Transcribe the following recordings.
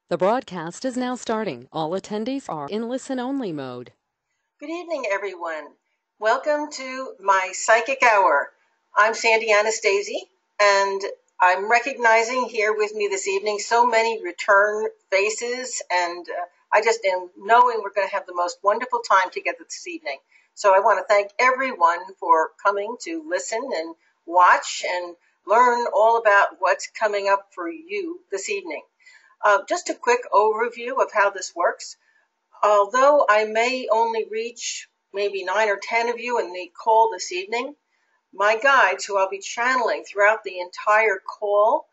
The broadcast is now starting. All attendees are in listen-only mode. Good evening, everyone. Welcome to my Psychic Hour. I'm Sandy Anastasi, and I'm recognizing here with me this evening so many return faces, and I just am knowing we're going to have the most wonderful time together this evening. So I want to thank everyone for coming to listen and watch and learn all about what's coming up for you this evening. Just a quick overview of how this works. Although I may only reach maybe 9 or 10 of you in the call this evening, my guides, who I'll be channeling throughout the entire call,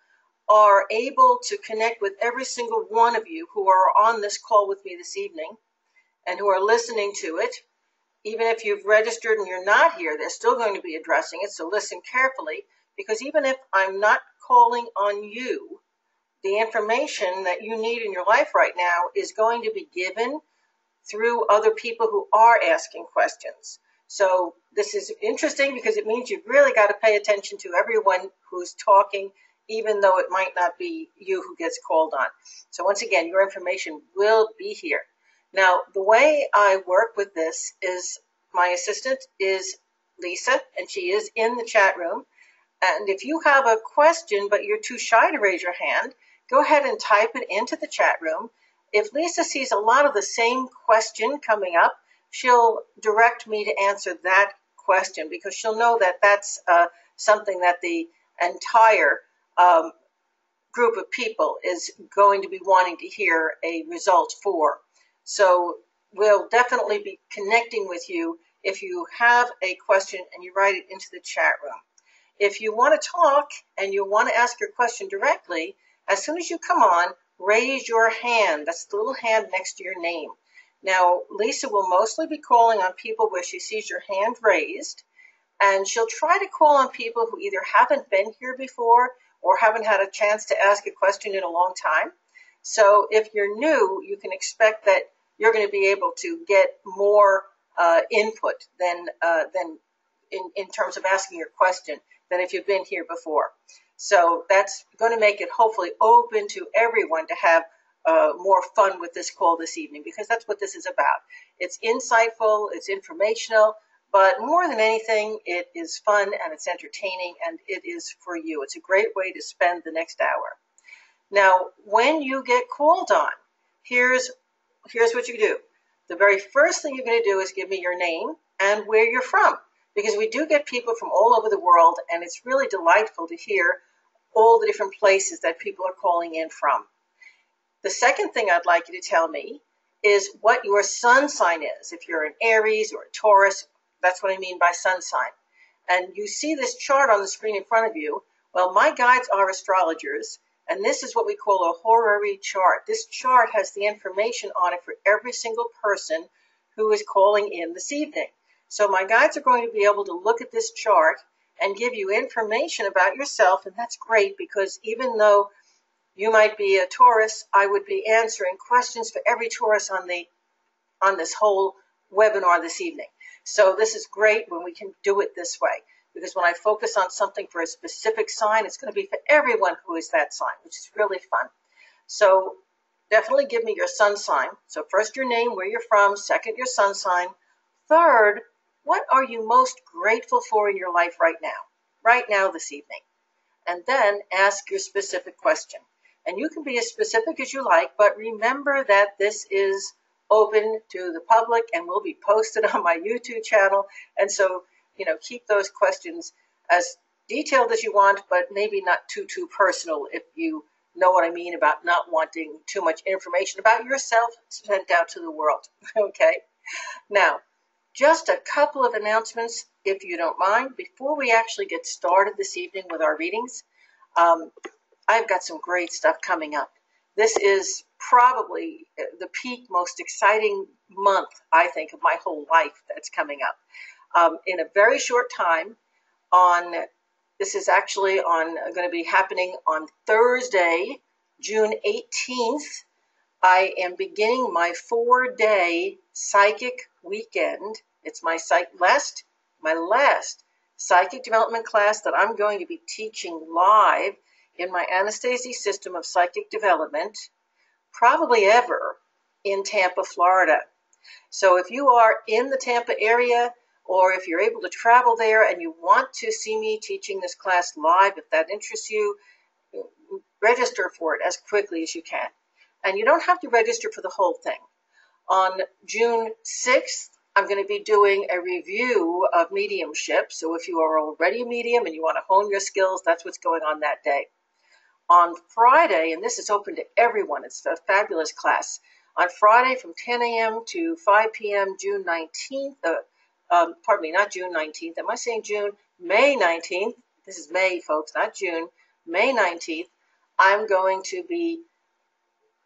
are able to connect with every single one of you who are on this call with me this evening and who are listening to it. Even if you've registered and you're not here, they're still going to be addressing it, so listen carefully, because even if I'm not calling on you, the information that you need in your life right now is going to be given through other people who are asking questions. So this is interesting because it means you've really got to pay attention to everyone who's talking, even though it might not be you who gets called on. So once again, your information will be here. Now, the way I work with this is my assistant is Lisa, and she is in the chat room. And if you have a question, but you're too shy to raise your hand, go ahead and type it into the chat room. If Lisa sees a lot of the same question coming up, she'll direct me to answer that question because she'll know that that's something that the entire group of people is going to be wanting to hear a result for. So we'll definitely be connecting with you if you have a question and you write it into the chat room. If you want to talk and you want to ask your question directly, as soon as you come on, raise your hand. That's the little hand next to your name. Now, Lisa will mostly be calling on people where she sees your hand raised, and she'll try to call on people who either haven't been here before or haven't had a chance to ask a question in a long time. So if you're new, you can expect that you're going to be able to get more input than in terms of asking your question than if you've been here before. So that's going to make it hopefully open to everyone to have more fun with this call this evening, because that's what this is about. It's insightful, it's informational, but more than anything, it is fun and it's entertaining and it is for you. It's a great way to spend the next hour. Now, when you get called on, here's what you do. The very first thing you're going to do is give me your name and where you're from, because we do get people from all over the world, and it's really delightful to hear all the different places that people are calling in from. The second thing I'd like you to tell me is what your sun sign is. If you're an Aries or a Taurus, that's what I mean by sun sign. And you see this chart on the screen in front of you. Well, my guides are astrologers, and this is what we call a horary chart. This chart has the information on it for every single person who is calling in this evening. So my guides are going to be able to look at this chart and give you information about yourself, and that's great because even though you might be a Taurus, I would be answering questions for every Taurus on this whole webinar this evening. So this is great when we can do it this way, because when I focus on something for a specific sign, it's going to be for everyone who is that sign, which is really fun. So definitely give me your sun sign. So first your name, where you're from, second your sun sign, third, what are you most grateful for in your life right now this evening? And then ask your specific question. And you can be as specific as you like, but remember that this is open to the public and will be posted on my YouTube channel. And so, keep those questions as detailed as you want, but maybe not too personal, if you know what I mean about not wanting too much information about yourself sent out to the world. Okay? Now, just a couple of announcements, if you don't mind, before we actually get started this evening with our readings. I've got some great stuff coming up. This is probably the peak, most exciting month, I think, of my whole life that's coming up. In a very short time, this is actually going to be happening on Thursday, June 18th. I am beginning my 4-day psychic weekend. It's my last psychic development class that I'm going to be teaching live in my Anastasi system of psychic development probably ever in Tampa, Florida. So if you are in the Tampa area, or if you're able to travel there and you want to see me teaching this class live, if that interests you, register for it as quickly as you can. And you don't have to register for the whole thing. On June 6th, I'm going to be doing a review of mediumship. So if you are already a medium and you want to hone your skills, that's what's going on that day. On Friday, and this is open to everyone, it's a fabulous class. On Friday from 10 a.m. to 5 p.m., June 19th, pardon me, not June 19th. Am I saying June? May 19th. This is May, folks, not June. May 19th, I'm going to be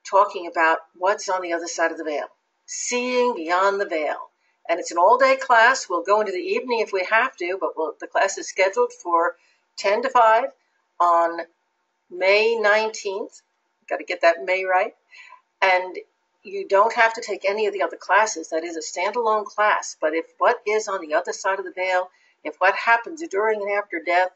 talking about what's on the other side of the veil, seeing beyond the veil. And it's an all-day class. We'll go into the evening if we have to, but the class is scheduled for 10 to 5 on May 19th. Got to get that May right. And you don't have to take any of the other classes. That is a standalone class. But if what is on the other side of the veil, if what happens during and after death,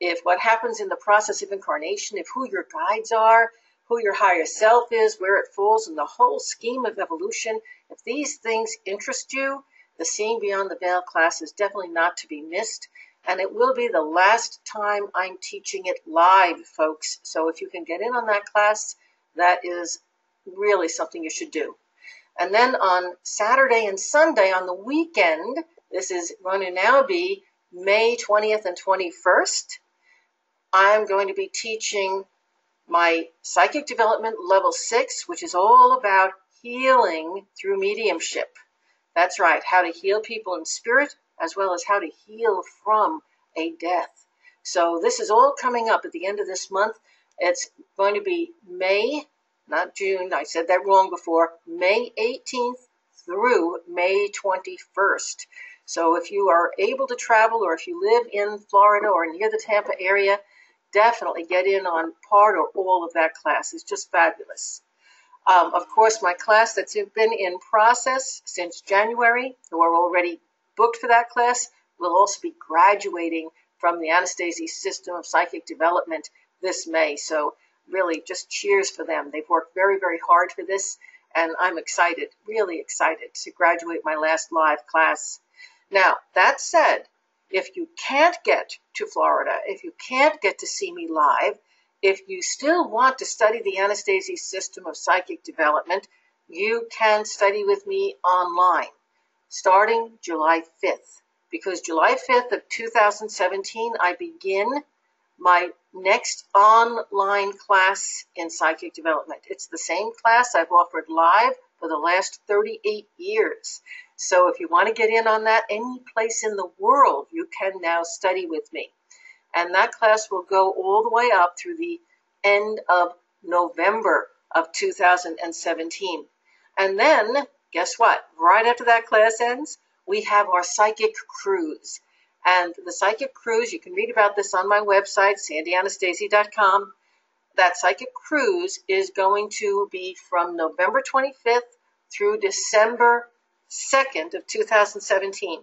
if what happens in the process of incarnation, if who your guides are, who your higher self is, where it falls in the whole scheme of evolution, if these things interest you, the Seeing Beyond the Veil class is definitely not to be missed. And it will be the last time I'm teaching it live, folks. So if you can get in on that class, that is really something you should do. And then on Saturday and Sunday on the weekend, this is going to now be May 20th and 21st, I'm going to be teaching my Psychic Development Level 6, which is all about healing through mediumship. That's right, how to heal people in spirit, as well as how to heal from a death. So this is all coming up at the end of this month. It's going to be May, not June, I said that wrong before, May 18th through May 21st. So if you are able to travel, or if you live in Florida or near the Tampa area, definitely get in on part or all of that class. It's just fabulous. Of course, my class that's been in process since January, who are already booked for that class, will also be graduating from the Anastasi system of psychic development this May. So really just cheers for them. They've worked very, very hard for this, and I'm excited, really excited to graduate my last live class. Now, that said, if you can't get to Florida, if you can't get to see me live, if you still want to study the Anastasi system of psychic development, you can study with me online starting July 5th. Because July 5th of 2017, I begin my next online class in psychic development. It's the same class I've offered live for the last 38 years. So if you want to get in on that, any place in the world, you can now study with me. And that class will go all the way up through the end of November of 2017. And then, guess what? Right after that class ends, we have our psychic cruise. And the psychic cruise, you can read about this on my website, sandyanastasi.com. That psychic cruise is going to be from November 25th through December 2nd of 2017.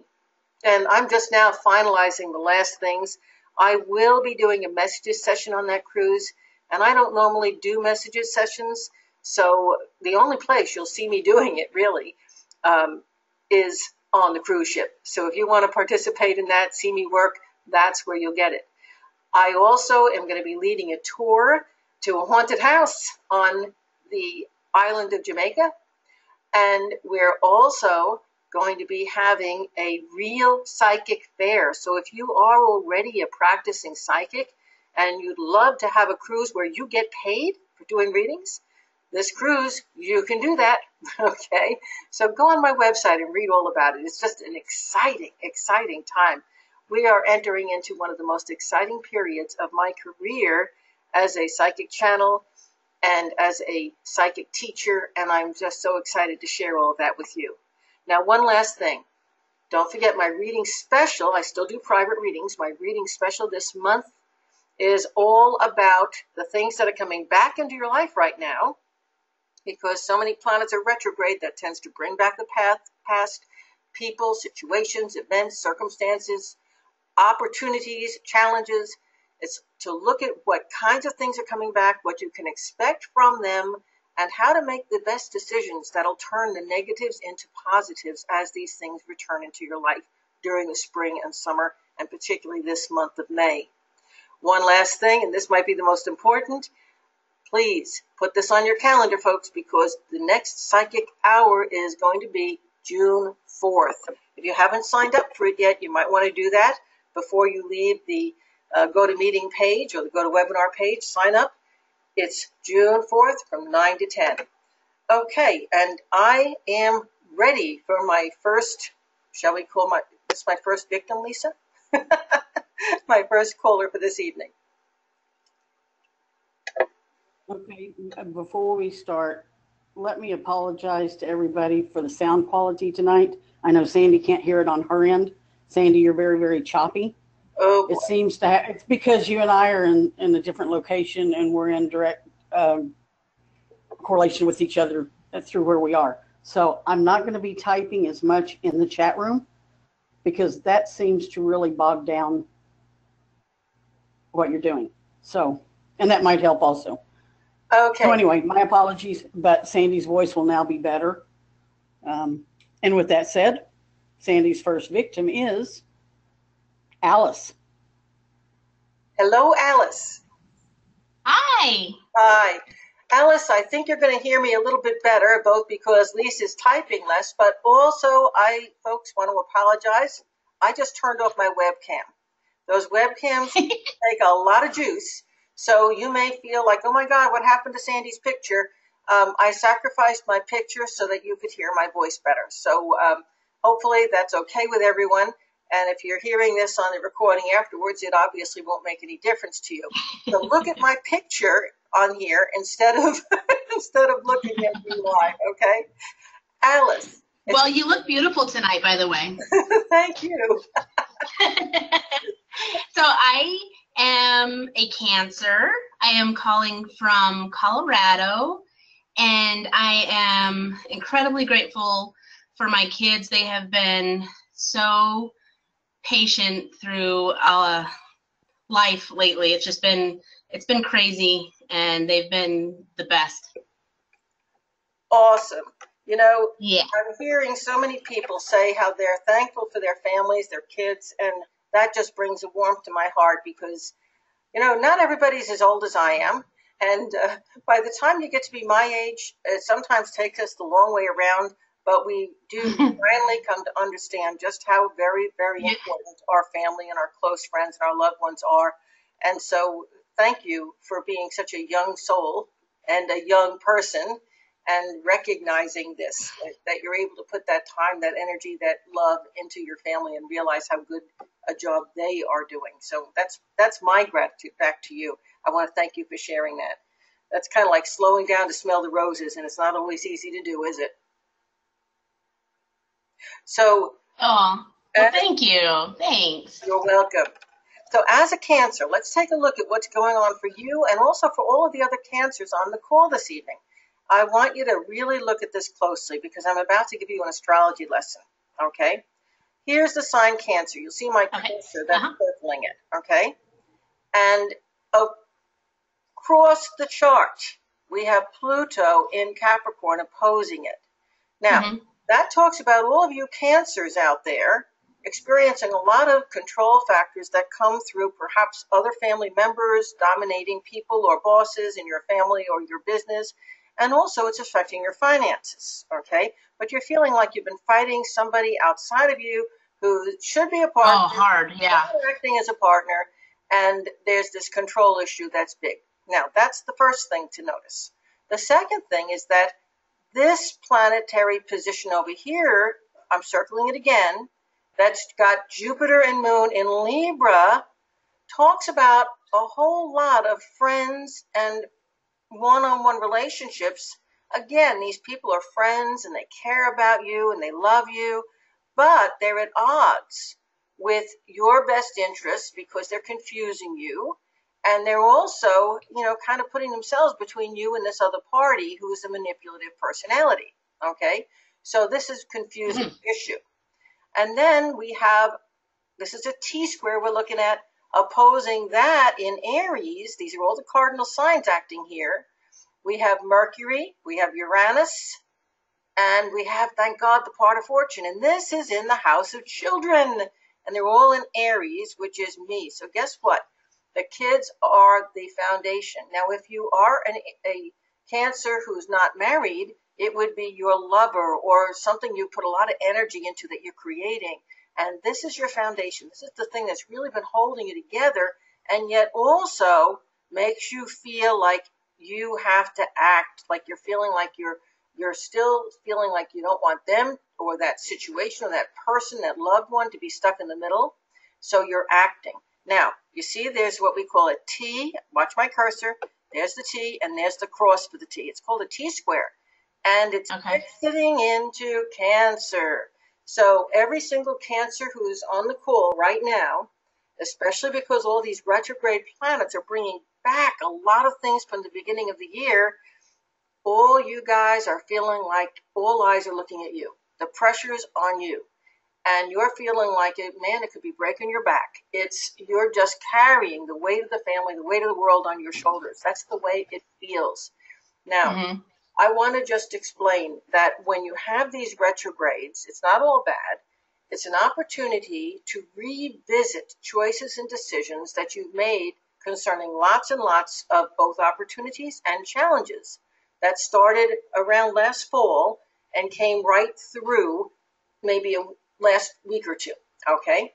And I'm just now finalizing the last things. I will be doing a messages session on that cruise, and I don't normally do messages sessions, so the only place you'll see me doing it really is on the cruise ship. So if you want to participate in that, see me work, that's where you'll get it. I also am going to be leading a tour to a haunted house on the island of Jamaica. And we're also going to be having a real psychic fair. So if you are already a practicing psychic and you'd love to have a cruise where you get paid for doing readings, this cruise, you can do that, okay? So go on my website and read all about it. It's just an exciting, exciting time. We are entering into one of the most exciting periods of my career as a psychic channel and as a psychic teacher, and I'm just so excited to share all of that with you. Now, one last thing. Don't forget my reading special. I still do private readings. My reading special this month is all about the things that are coming back into your life right now, because so many planets are retrograde. That tends to bring back the past people, situations, events, circumstances, opportunities, challenges. It's to look at what kinds of things are coming back, what you can expect from them, and how to make the best decisions that'll turn the negatives into positives as these things return into your life during the spring and summer, and particularly this month of May. One last thing, and this might be the most important, please put this on your calendar, folks, because the next psychic hour is going to be June 4th. If you haven't signed up for it yet, you might want to do that before you leave the GoToMeeting page or the GoToWebinar page. Sign up. It's June 4th from 9 to 10. Okay, and I am ready for my first, shall we call this my first victim, Lisa? My first caller for this evening. Okay, before we start, let me apologize to everybody for the sound quality tonight. I know Sandy can't hear it on her end. Sandy, you're very, very choppy. Oh, it seems to it's because you and I are in a different location and we're in direct correlation with each other through where we are. So I'm not going to be typing as much in the chat room because that seems to really bog down what you're doing. So, and that might help also. Okay. So anyway, my apologies, but Sandy's voice will now be better. And with that said, Sandy's first victim is Alice. Hello, Alice. Hi. Hi. Alice, I think you're going to hear me a little bit better, both because Lisa's typing less, but also folks, want to apologize. I just turned off my webcam. Those webcams take a lot of juice, so you may feel like, oh my God, what happened to Sandy's picture? I sacrificed my picture so that you could hear my voice better. So hopefully that's okay with everyone. And if you're hearing this on the recording afterwards, it obviously won't make any difference to you. So look at my picture on here instead of looking at me live, okay? Alice. Well, you look beautiful tonight, by the way. Thank you. So I am a Cancer. I am calling from Colorado, and I am incredibly grateful for my kids. They have been so patient through life lately. It's been crazy, and they've been the best. Awesome. You know, yeah. I'm hearing so many people say how they're thankful for their families, their kids, and that just brings a warmth to my heart because, you know, not everybody's as old as I am. And by the time you get to be my age, it sometimes takes us the long way around, but we do finally come to understand just how very, very important our family and our close friends and our loved ones are. And so thank you for being such a young soul and a young person and recognizing this, that you're able to put that time, that energy, that love into your family and realize how good a job they are doing. So that's my gratitude back to you. I want to thank you for sharing that. That's kind of like slowing down to smell the roses, and it's not always easy to do, is it? So, well, thank you. Thanks. You're welcome. So as a Cancer, let's take a look at what's going on for you and also for all of the other Cancers on the call this evening. I want you to really look at this closely because I'm about to give you an astrology lesson, okay? Here's the sign Cancer. You'll see my cursor that's circling it, okay? And across the chart, we have Pluto in Capricorn opposing it. Now, that talks about all of you Cancers out there experiencing a lot of control factors that come through perhaps other family members, dominating people or bosses in your family or your business. And also it's affecting your finances, okay? But you're feeling like you've been fighting somebody outside of you who should be a partner. Oh, hard, yeah. Acting as a partner, and there's this control issue that's big. Now, that's the first thing to notice. The second thing is that this planetary position over here, I'm circling it again, that's got Jupiter and Moon in Libra, talks about a whole lot of friends and one-on-one relationships. Again, these people are friends and they care about you and they love you, but they're at odds with your best interests because they're confusing you. And they're also, you know, kind of putting themselves between you and this other party who is a manipulative personality. Okay. So this is a confusing issue. And then we have, this is a T-square we're looking at, opposing that in Aries. These are all the cardinal signs acting here. We have Mercury, we have Uranus, and we have, thank God, the part of fortune. And this is in the house of children. And they're all in Aries, which is me. So guess what? The kids are the foundation. Now, if you are a Cancer who's not married, it would be your lover or something you put a lot of energy into that you're creating. And this is your foundation. This is the thing that's really been holding you together, and yet also makes you feel like you have to act, like you're feeling like you're still feeling like you don't want them or that situation or that person, that loved one, to be stuck in the middle. So you're acting. Now, you see there's what we call a T. Watch my cursor. There's the T, and there's the cross for the T. It's called a T-square, and it's exiting into Cancer. So every single Cancer who's on the call right now, especially because all these retrograde planets are bringing back a lot of things from the beginning of the year, all you guys are feeling like all eyes are looking at you. The pressure's on you. And you're feeling like it, man, it could be breaking your back. You're just carrying the weight of the family, the weight of the world on your shoulders. That's the way it feels. Now, I want to just explain that when you have these retrogrades, it's not all bad. It's an opportunity to revisit choices and decisions that you've made concerning lots and lots of both opportunities and challenges that started around last fall and came right through maybe last week or two, okay?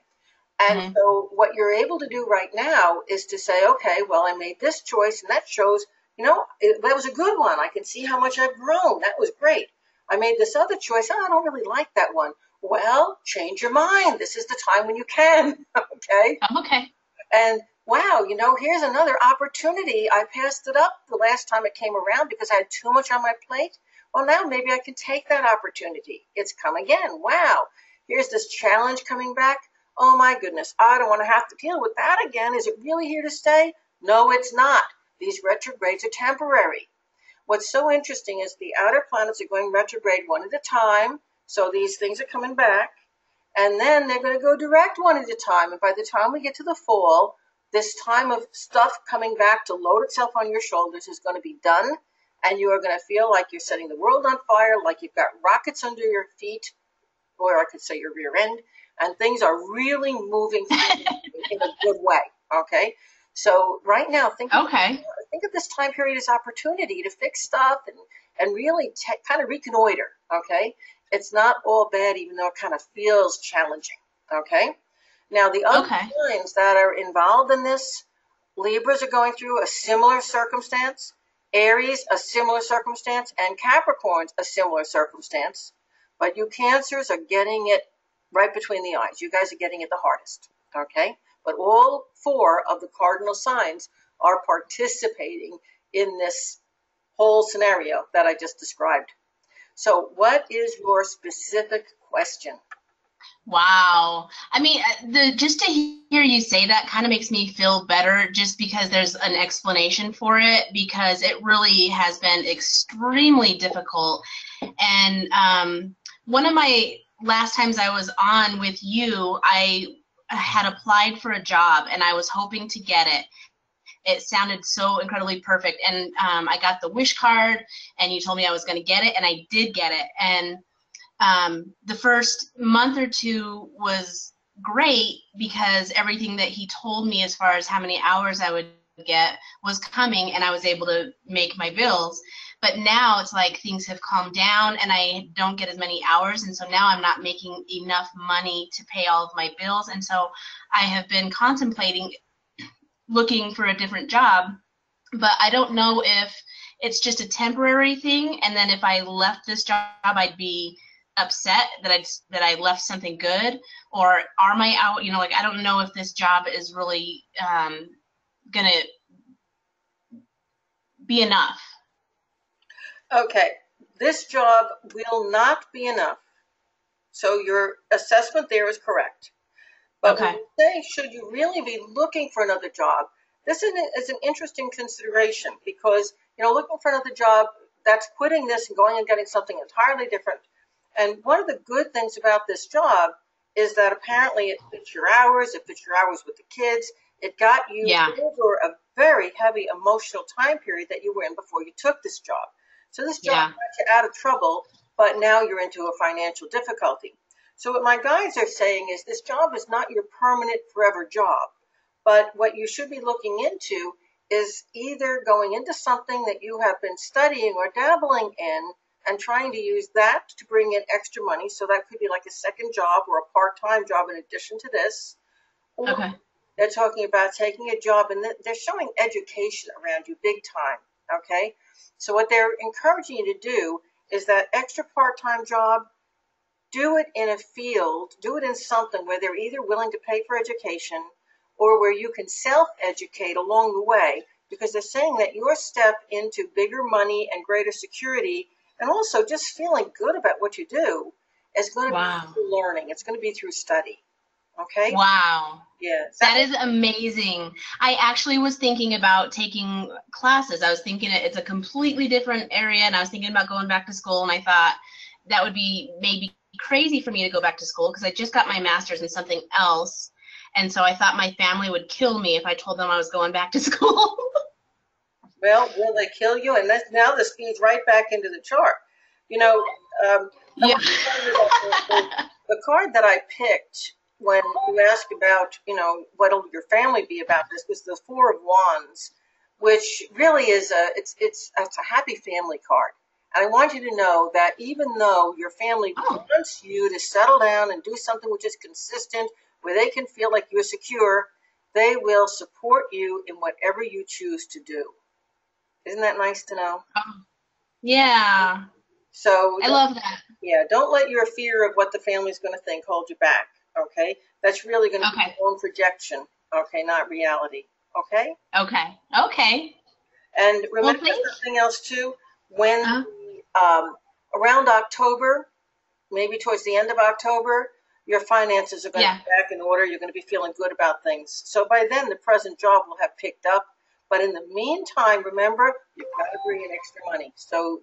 And so what you're able to do right now is to say, okay, well, I made this choice, and that shows, that was a good one. I can see how much I've grown. That was great. I made this other choice. Oh, I don't really like that one. Well, change your mind. This is the time when you can, okay? Okay. And wow, here's another opportunity. I passed it up the last time it came around because I had too much on my plate. Well, now maybe I can take that opportunity. It's come again. Wow. Here's this challenge coming back. Oh my goodness, I don't want to have to deal with that again. Is it really here to stay? No, it's not. These retrogrades are temporary. What's so interesting is the outer planets are going retrograde one at a time. So these things are coming back. And then they're going to go direct one at a time. And by the time we get to the fall, this time of stuff coming back to load itself on your shoulders is going to be done. And you are going to feel like you're setting the world on fire, like you've got rockets under your feet, or I could say your rear end, and things are really moving in a good way, okay? So right now, think of this time period as opportunity to fix stuff and really kind of reconnoiter, okay? It's not all bad, even though it kind of feels challenging, okay? Now, the other signs that are involved in this, Libras are going through a similar circumstance, Aries, a similar circumstance, and Capricorns, a similar circumstance. But you Cancers are getting it right between the eyes. You guys are getting it the hardest, okay? But all four of the cardinal signs are participating in this whole scenario that I just described. So what is your specific question? Wow. I mean, just to hear you say that kind of makes me feel better, just because there's an explanation for it, because it really has been extremely difficult. And one of my last times I was on with you, I had applied for a job and I was hoping to get it. It sounded so incredibly perfect. And I got the wish card and you told me I was going to get it, and I did get it. And the first month or two was great because everything that he told me as far as how many hours I would get was coming, and I was able to make my bills. But now it's like things have calmed down and I don't get as many hours, and so now I'm not making enough money to pay all of my bills. And so I have been contemplating looking for a different job, but I don't know if it's just a temporary thing, and then if I left this job I'd be upset that I left something good, or are my out, I don't know if this job is really gonna be enough. Okay, this job will not be enough. So your assessment there is correct. But when you say, should you really be looking for another job, this is an interesting consideration, because, looking for another job, that's quitting this and going and getting something entirely different. And one of the good things about this job is that apparently it fits your hours with the kids, It got you Yeah. over a very heavy emotional time period that you were in before you took this job. So this job Yeah. got you out of trouble, but now you're into a financial difficulty. So what my guides are saying is this job is not your permanent forever job, but what you should be looking into is either going into something that you have been studying or dabbling in and trying to use that to bring in extra money. So that could be like a second job or a part-time job in addition to this. Or Okay. they're talking about taking a job, and they're showing education around you big time. Okay. So what they're encouraging you to do is that extra part-time job, do it in a field, do it in something where they're either willing to pay for education or where you can self-educate along the way, because they're saying that your step into bigger money and greater security and also just feeling good about what you do is going to Wow. be through learning. It's going to be through study. Okay? Wow. Yeah. That is amazing. I actually was thinking about taking classes. I was thinking it's a completely different area, and I was thinking about going back to school, and I thought that would be maybe crazy for me to go back to school because I just got my master's in something else. And so I thought my family would kill me if I told them I was going back to school. Well, will they kill you? And now this feeds right back into the chart. You know, Yeah. the card that I picked when you asked about, what'll your family be about this was the Four of Wands, which really is it's a happy family card. And I want you to know that even though your family wants you to settle down and do something which is consistent, where they can feel like you're secure, they will support you in whatever you choose to do. Isn't that nice to know? Yeah. So I love that. Yeah, don't let your fear of what the family's going to think hold you back. Okay, that's really going to be your own projection. Okay, not reality. Okay. Okay. Okay. And remember something else too. When around October, maybe towards the end of October, your finances are going to be back in order. You're going to be feeling good about things. So by then, the present job will have picked up. But in the meantime, remember, you've got to bring in extra money. So,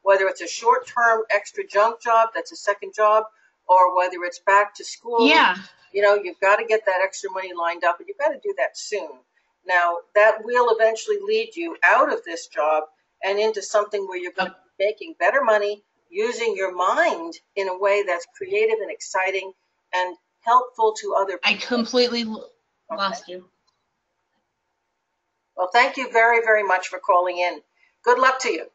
whether it's a short-term extra junk job, that's a second job, or whether it's back to school, you've got to get that extra money lined up, and you've got to do that soon. Now, that will eventually lead you out of this job and into something where you're going to be making better money, using your mind in a way that's creative and exciting and helpful to other people. I completely lost you. Well, thank you very, very much for calling in. Good luck to you.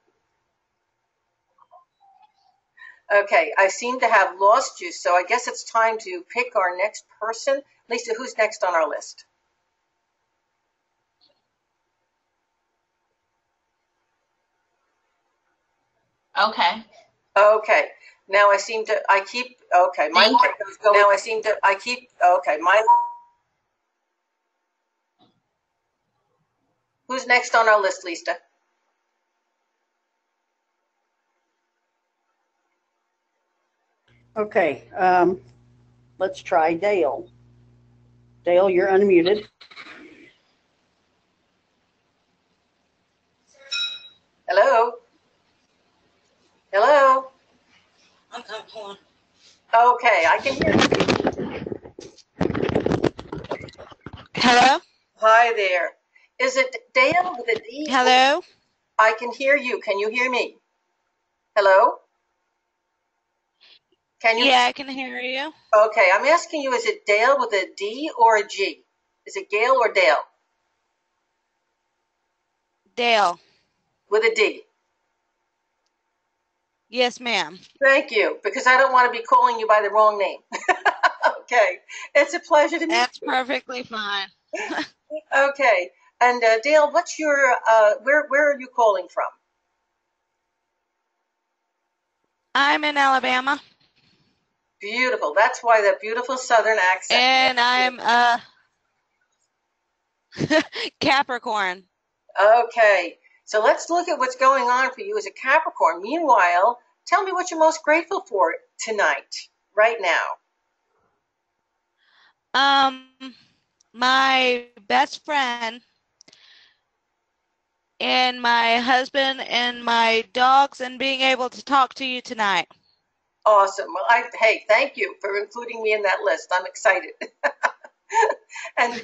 Okay, I seem to have lost you, so I guess it's time to pick our next person. Lisa, who's next on our list? Okay. Okay. Now I seem to, okay, my mic is going. Now okay, who's next on our list, Lisa? Okay, let's try Dale. Dale, you're unmuted. Hello? Hello? Hold on. Okay, I can hear you. Hello? Hi there. Is it Dale with a D? Hello? I can hear you. Can you hear me? Hello? Can you? Yeah, I can hear you. Okay, I'm asking you, is it Dale with a D or a G? Is it Gail or Dale? Dale. With a D. Yes, ma'am. Thank you, because I don't want to be calling you by the wrong name. Okay, it's a pleasure to meet you. That's perfectly fine. Okay, and Dale, what's your, where are you calling from? I'm in Alabama. Beautiful. That's why that beautiful Southern accent. And I'm Capricorn. Okay, so let's look at what's going on for you as a Capricorn. Meanwhile, tell me what you're most grateful for tonight, right now. My best friend and my husband and my dogs and being able to talk to you tonight. Awesome. Well, hey, thank you for including me in that list. I'm excited. And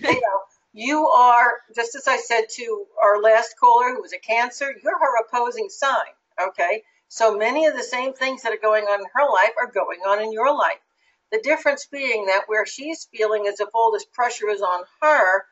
You are, just as I said to our last caller who was a Cancer, you're her opposing sign, okay? So many of the same things that are going on in her life are going on in your life. The difference being that where she's feeling as if all this pressure is on her,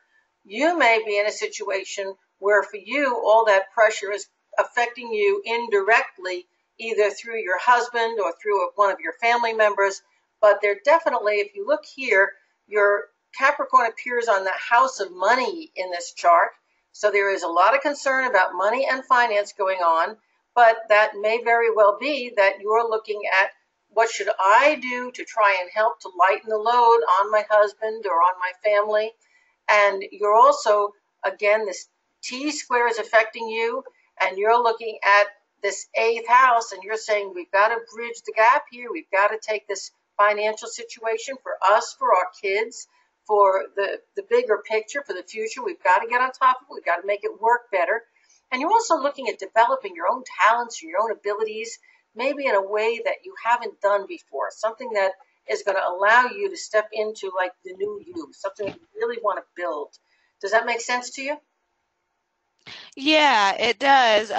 you may be in a situation where for you, all that pressure is affecting you indirectly, either through your husband or through one of your family members. But they're definitely, if you look here, your Capricorn appears on the house of money in this chart. So there is a lot of concern about money and finance going on, but that may very well be that you're looking at what should I do to try and help to lighten the load on my husband or on my family. And you're also, again, this T square is affecting you, and you're looking at this eighth house, and you're saying, we've got to bridge the gap here. We've got to take this financial situation for us, for our kids, for the bigger picture, for the future. We've got to get on top of it. We've got to make it work better. And you're also looking at developing your own talents, your own abilities, maybe in a way that you haven't done before, something that is going to allow you to step into like the new you, something that you really want to build. Does that make sense to you? Yeah, it does.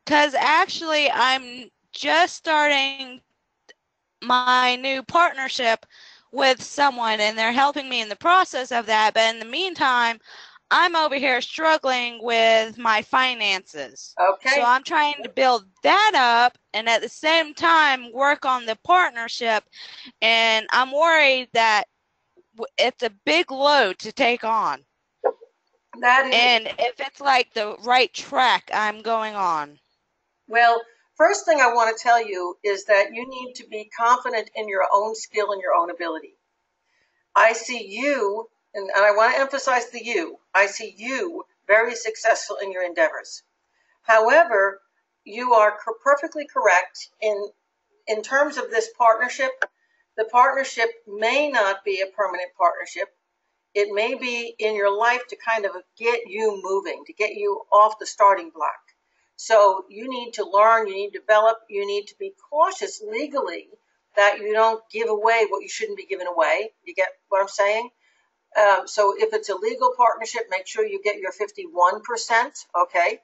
'Cause actually I'm just starting my new partnership with someone and they're helping me in the process of that. But in the meantime, I'm over here struggling with my finances. Okay. So I'm trying to build that up and at the same time work on the partnership. And I'm worried that it's a big load to take on. That is. And if it's like the right track I'm going on. Well, first thing I want to tell you is that you need to be confident in your own skill and your own ability. I see you, and I want to emphasize the you, I see you very successful in your endeavors. However, you are perfectly correct in terms of this partnership. The partnership may not be a permanent partnership. It may be in your life to kind of get you moving, to get you off the starting block. So you need to learn, you need to develop, you need to be cautious legally that you don't give away what you shouldn't be giving away. You get what I'm saying? So if it's a legal partnership, make sure you get your 51%, okay?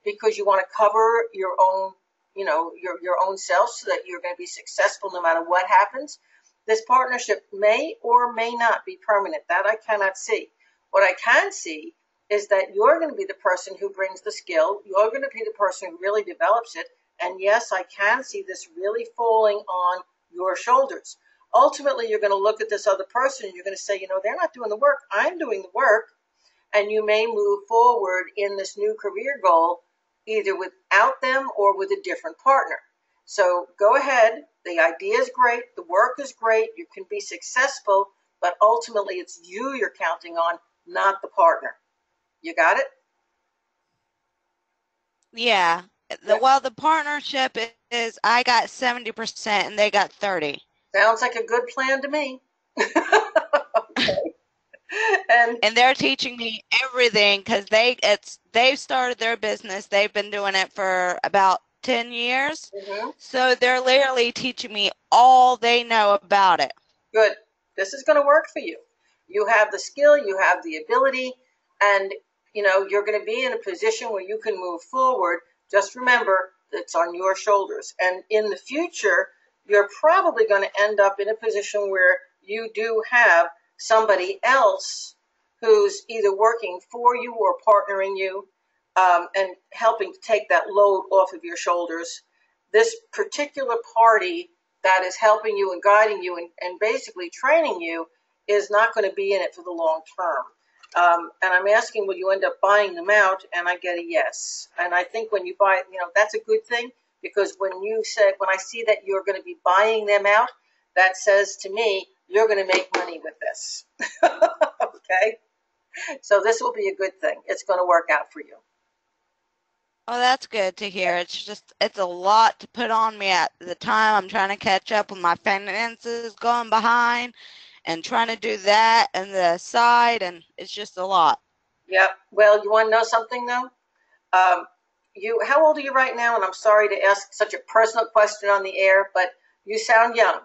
Because you want to cover your own, your own self so that you're going to be successful no matter what happens. This partnership may or may not be permanent. That I cannot see. What I can see is that you're going to be the person who brings the skill. You're going to be the person who really develops it. And yes, I can see this really falling on your shoulders. Ultimately, you're going to look at this other person and you're going to say, they're not doing the work. I'm doing the work. And you may move forward in this new career goal either without them or with a different partner. So go ahead. The idea is great. The work is great. You can be successful, but ultimately it's you you're counting on, not the partner. You got it? Yeah. Well, the partnership is I got 70% and they got 30. Sounds like a good plan to me. Okay. And they're teaching me everything because they've started their business. They've been doing it for about 10 years. Mm-hmm. So they're literally teaching me all they know about it. Good. This is going to work for you. You have the skill, you have the ability, and you're going to be in a position where you can move forward. Just remember, it's on your shoulders. And in the future, you're probably going to end up in a position where you do have somebody else who's either working for you or partnering you and helping to take that load off of your shoulders. This particular party that is helping you and guiding you and basically training you is not going to be in it for the long term. And I'm asking, will you end up buying them out? And I get a yes. And I think when you buy, that's a good thing, because when I see that you're going to be buying them out, that says to me, you're going to make money with this. Okay? So this will be a good thing. It's going to work out for you. Oh, that's good to hear. It's a lot to put on me at the time. I'm trying to catch up with my finances going behind and trying to do that and the side, and it's just a lot. Yep. Well, you want to know something, though? How old are you right now? And I'm sorry to ask such a personal question on the air, but you sound young.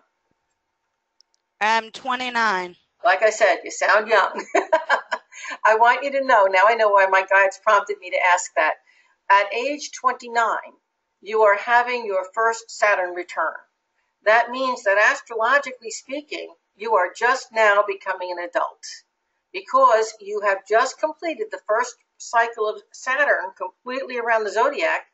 I'm 29. Like I said, you sound young. I want you to know, now I know why my guides prompted me to ask that. At age 29, you are having your first Saturn return. That means that astrologically speaking, you are just now becoming an adult because you have just completed the first cycle of Saturn completely around the zodiac,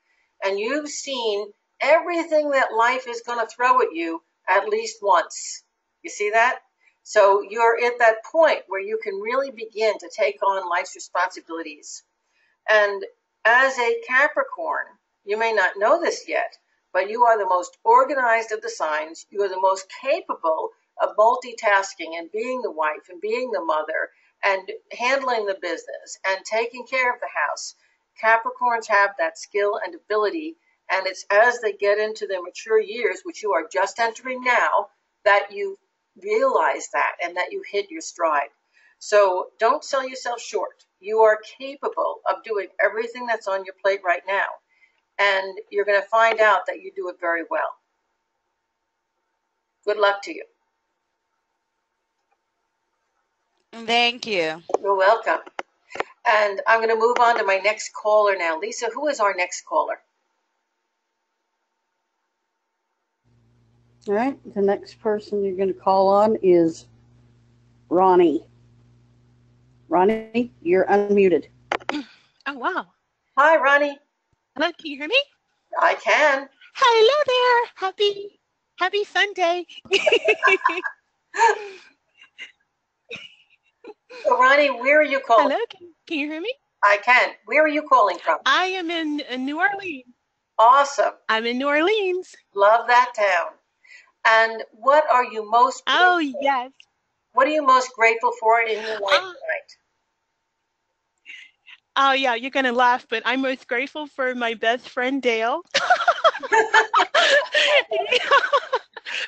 and you've seen everything that life is going to throw at you at least once. You see that? So you're at that point where you can really begin to take on life's responsibilities. And as a Capricorn, you may not know this yet, but you are the most organized of the signs. You are the most capable of multitasking and being the wife and being the mother and handling the business and taking care of the house. Capricorns have that skill and ability, and it's as they get into their mature years, which you are just entering now, that you realize that and that you hit your stride. So don't sell yourself short. You are capable of doing everything that's on your plate right now, and you're going to find out that you do it very well. Good luck to you. Thank you. You're welcome. And I'm going to move on to my next caller now. Lisa, who is our next caller? All right. The next person you're going to call on is Ronnie. Ronnie, you're unmuted. Oh, wow. Hi, Ronnie. Hello, can you hear me? I can. Hello there. Happy Sunday. So, Ronnie, where are you calling? Hello, can you hear me? I can. Where are you calling from? I am in New Orleans. Awesome. I'm in New Orleans. Love that town. And what are you most Oh, grateful? yes. What are you most grateful for in your life tonight? Oh, yeah, you're going to laugh, but I'm most grateful for my best friend, Dale.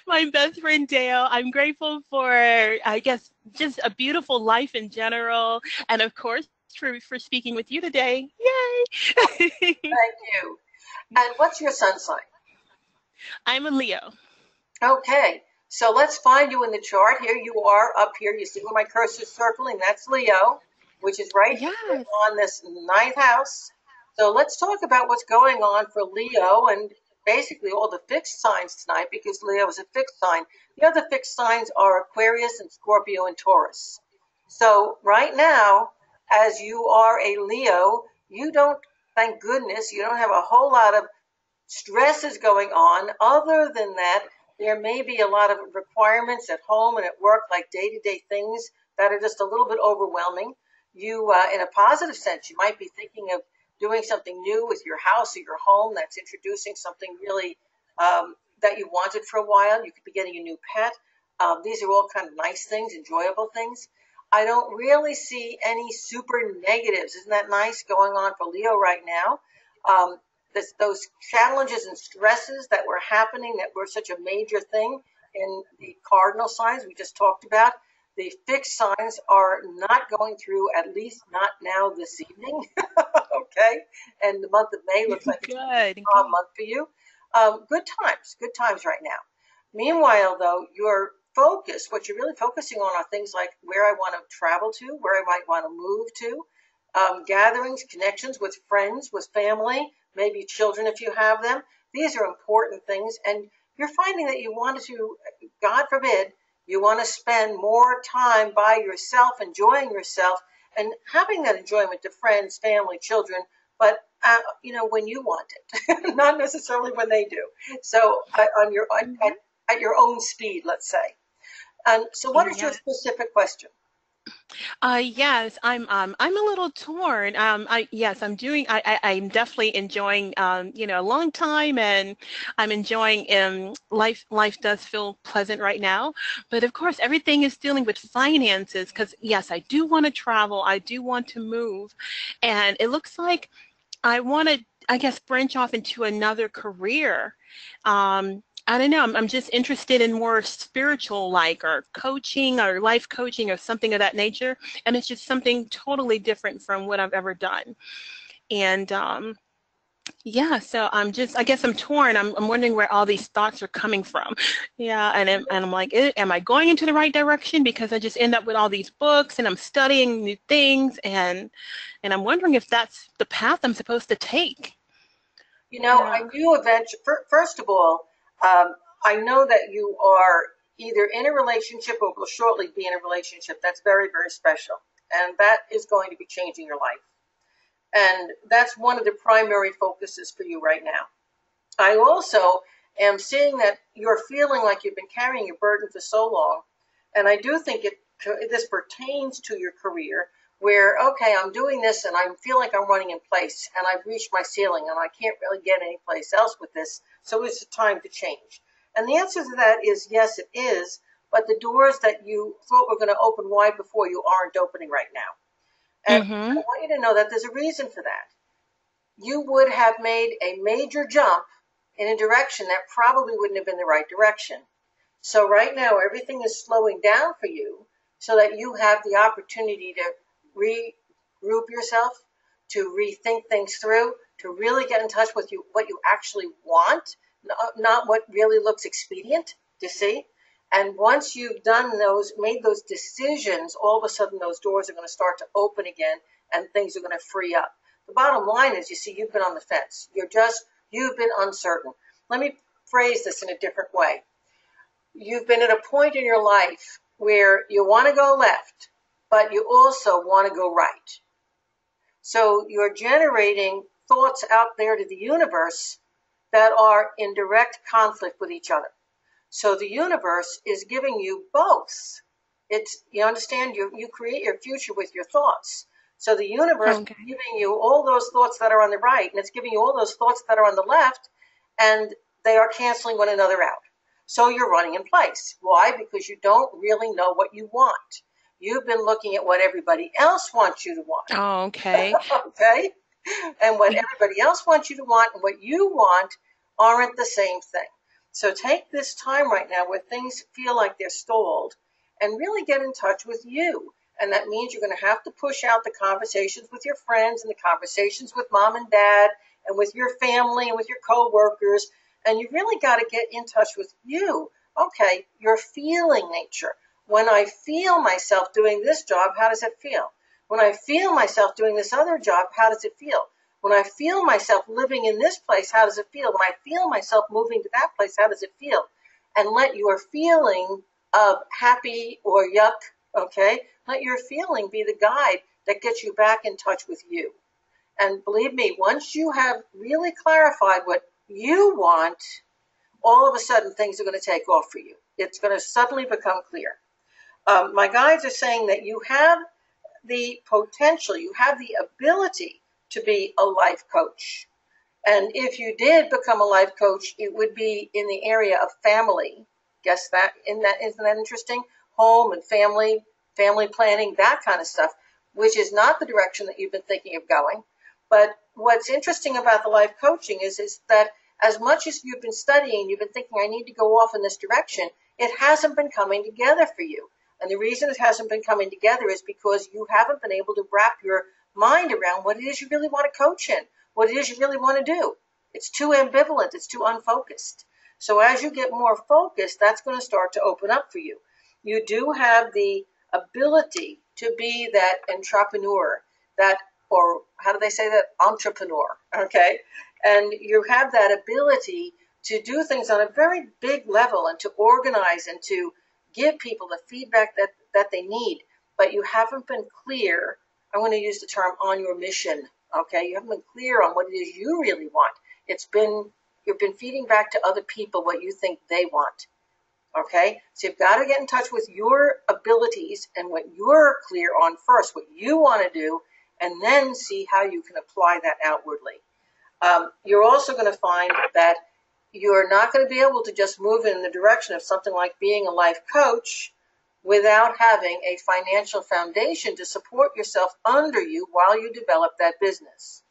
My best friend, Dale. I'm grateful for, I guess, just a beautiful life in general. And, of course, for speaking with you today. Yay! Thank you. And what's your sun sign? I'm a Leo. Okay, so let's find you in the chart. Here you are up here. You see where my cursor is circling? That's Leo, which is right here on this ninth house. So let's talk about what's going on for Leo and basically all the fixed signs tonight, because Leo is a fixed sign. The other fixed signs are Aquarius and Scorpio and Taurus. So right now, as you are a Leo, you don't, thank goodness, you don't have a whole lot of stresses going on. Other than that, there may be a lot of requirements at home and at work, like day-to-day things that are just a little bit overwhelming. You, in a positive sense, you might be thinking of doing something new with your house or your home that's introducing something really that you wanted for a while. You could be getting a new pet. These are all kind of nice things, enjoyable things. I don't really see any super negatives. Isn't that nice going on for Leo right now? Those challenges and stresses that were happening that were such a major thing in the cardinal signs we just talked about, the fixed signs are not going through, at least not now this evening. Okay, and the month of May looks like it's a calm month for you. Good times right now. Meanwhile, though, your focus, what you're really focusing on, are things like where I want to travel to, where I might want to move to, gatherings, connections with friends, with family, maybe children if you have them. These are important things, and you're finding that you want to, God forbid, you want to spend more time by yourself, enjoying yourself, and having that enjoyment to friends, family, children, but when you want it, not necessarily when they do. So at your own speed, let's say. And so, what is your specific question? Yes, I'm a little torn. I'm definitely enjoying a long time, and I'm enjoying life. Life does feel pleasant right now, but of course everything is dealing with finances, because yes, I do want to travel, I do want to move, and it looks like I want to, I guess, branch off into another career. I don't know. I'm just interested in more spiritual, or coaching or life coaching or something of that nature. And it's just something totally different from what I've ever done. And Yeah, so I guess I'm torn. I'm wondering where all these thoughts are coming from. Yeah, and I'm like, am I going into the right direction? Because I just end up with all these books and I'm studying new things, and I'm wondering if that's the path I'm supposed to take. You know, I Yeah. do eventually, first of all, I know that you are either in a relationship or will shortly be in a relationship that's very, very special. And that is going to be changing your life. And that's one of the primary focuses for you right now. I also am seeing that you're feeling like you've been carrying your burden for so long. And I do think this pertains to your career where, okay, I'm doing this and I feel like I'm running in place and I've reached my ceiling and I can't really get any place else with this. So it's time to change. And the answer to that is yes, it is. But the doors that you thought were going to open wide before you aren't opening right now. And I Mm-hmm. want you to know that there's a reason for that. You would have made a major jump in a direction that probably wouldn't have been the right direction. So right now, everything is slowing down for you so that you have the opportunity to regroup yourself, to rethink things through, to really get in touch with what you actually want, not what really looks expedient to see. And once you've made those decisions, all of a sudden those doors are going to start to open again and things are going to free up. The bottom line is, you see, you've been on the fence. You've been uncertain. Let me phrase this in a different way. You've been at a point in your life where you want to go left, but you also want to go right. So you're generating thoughts out there to the universe that are in direct conflict with each other. So the universe is giving you both. You understand, you create your future with your thoughts. So the universe is Okay. giving you all those thoughts that are on the right, and it's giving you all those thoughts that are on the left, and they are canceling one another out. So you're running in place. Why? Because you don't really know what you want. You've been looking at what everybody else wants you to want. Oh, okay. Okay? And what everybody else wants you to want and what you want aren't the same thing. So take this time right now where things feel like they're stalled and really get in touch with you. And that means you're going to have to push out the conversations with your friends and the conversations with mom and dad and with your family and with your coworkers. And you really got to get in touch with you. Okay, your feeling nature. When I feel myself doing this job, how does it feel? When I feel myself doing this other job, how does it feel? When I feel myself living in this place, how does it feel? When I feel myself moving to that place, how does it feel? And let your feeling of happy or yuck, okay, let your feeling be the guide that gets you back in touch with you. And believe me, once you have really clarified what you want, all of a sudden things are going to take off for you. It's going to suddenly become clear. My guides are saying that you have the potential, you have the ability to be a life coach. And if you did become a life coach, it would be in the area of family. Guess that, isn't that interesting? Home and family planning, that kind of stuff, which is not the direction that you've been thinking of going. But what's interesting about the life coaching is that as much as you've been studying, you've been thinking, I need to go off in this direction, it hasn't been coming together for you. And the reason it hasn't been coming together is because you haven't been able to wrap your mind around what it is you really want to coach in, what it is you really want to do. It's too ambivalent. It's too unfocused. So as you get more focused, that's going to start to open up for you. You do have the ability to be that entrepreneur, or how do they say that? Entrepreneur, okay? And you have that ability to do things on a very big level and to organize and to give people the feedback that they need. But you haven't been clear, I'm going to use the term, on your mission, okay? You haven't been clear on what it is you really want. You've been feeding back to other people what you think they want, okay? So you've got to get in touch with your abilities and what you're clear on first, what you want to do, and then see how you can apply that outwardly. You're also going to find that you're not going to be able to just move in the direction of something like being a life coach without having a financial foundation to support yourself under you while you develop that business.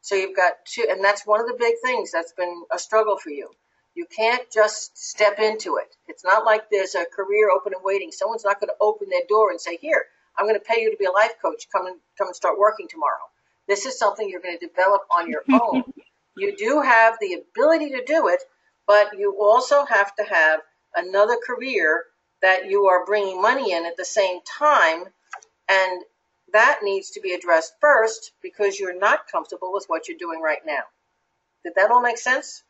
So you've got to, and that's one of the big things that's been a struggle for you. You can't just step into it. It's not like there's a career open and waiting. Someone's not going to open their door and say, here, I'm going to pay you to be a life coach. Come and start working tomorrow. This is something you're going to develop on your own. You do have the ability to do it, but you also have to have another career that you are bringing money in at the same time, and that needs to be addressed first because you're not comfortable with what you're doing right now. Did that all make sense?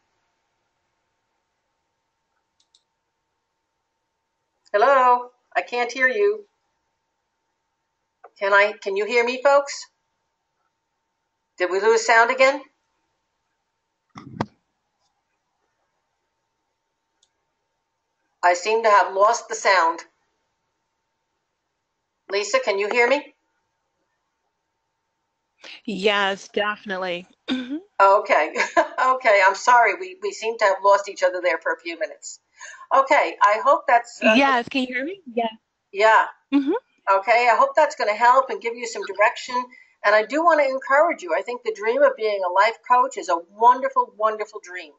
Hello? I can't hear you. Can you hear me, folks? Did we lose sound again? I seem to have lost the sound. Lisa, can you hear me? Yes, definitely. Okay. Okay, I'm sorry. We seem to have lost each other there for a few minutes. Okay, I hope that's... Yes, can you hear me? Yeah. Yeah. hmm Okay, I hope that's going to help and give you some direction. And I do want to encourage you. I think the dream of being a life coach is a wonderful, wonderful dream.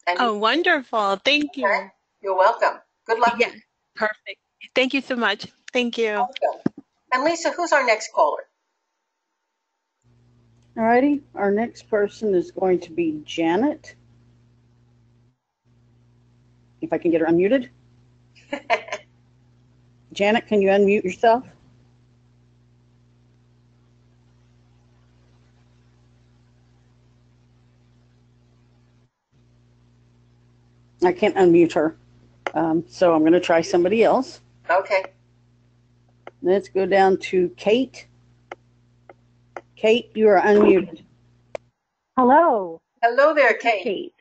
And Oh, wonderful. Thank okay, you. you're welcome. Good luck to Yeah, you. perfect. Thank you so much. Thank you. Welcome. And Lisa, who's our next caller? Alrighty, our next person is going to be Janet. If I can get her unmuted. Janet, can you unmute yourself? I can't unmute her. So I'm going to try somebody else. Okay. Let's go down to Kate. Kate, you are unmuted. Hello. Hello there, This is Kate. Kate.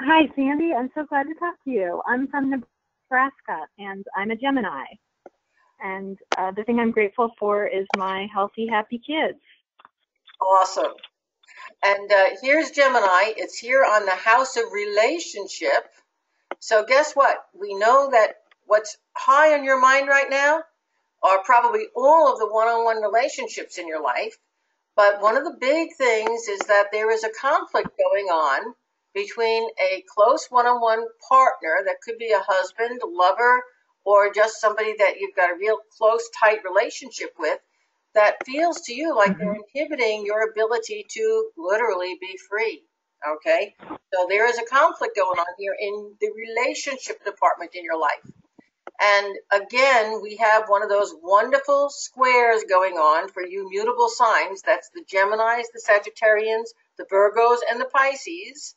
Hi, Sandy. I'm so glad to talk to you. I'm from Nebraska, and I'm a Gemini. And the thing I'm grateful for is my healthy, happy kids. Awesome. And here's Gemini. It's here on the House of Relationship. So guess what? We know that what's high on your mind right now are probably all of the one-on-one relationships in your life. But one of the big things is that there is a conflict going on between a close one-on-one partner that could be a husband, a lover, or just somebody that you've got a real close, tight relationship with that feels to you like they're inhibiting your ability to literally be free. Okay? So there is a conflict going on here in the relationship department in your life. And again, we have one of those wonderful squares going on for you mutable signs. That's the Geminis, the Sagittarians, the Virgos, and the Pisces.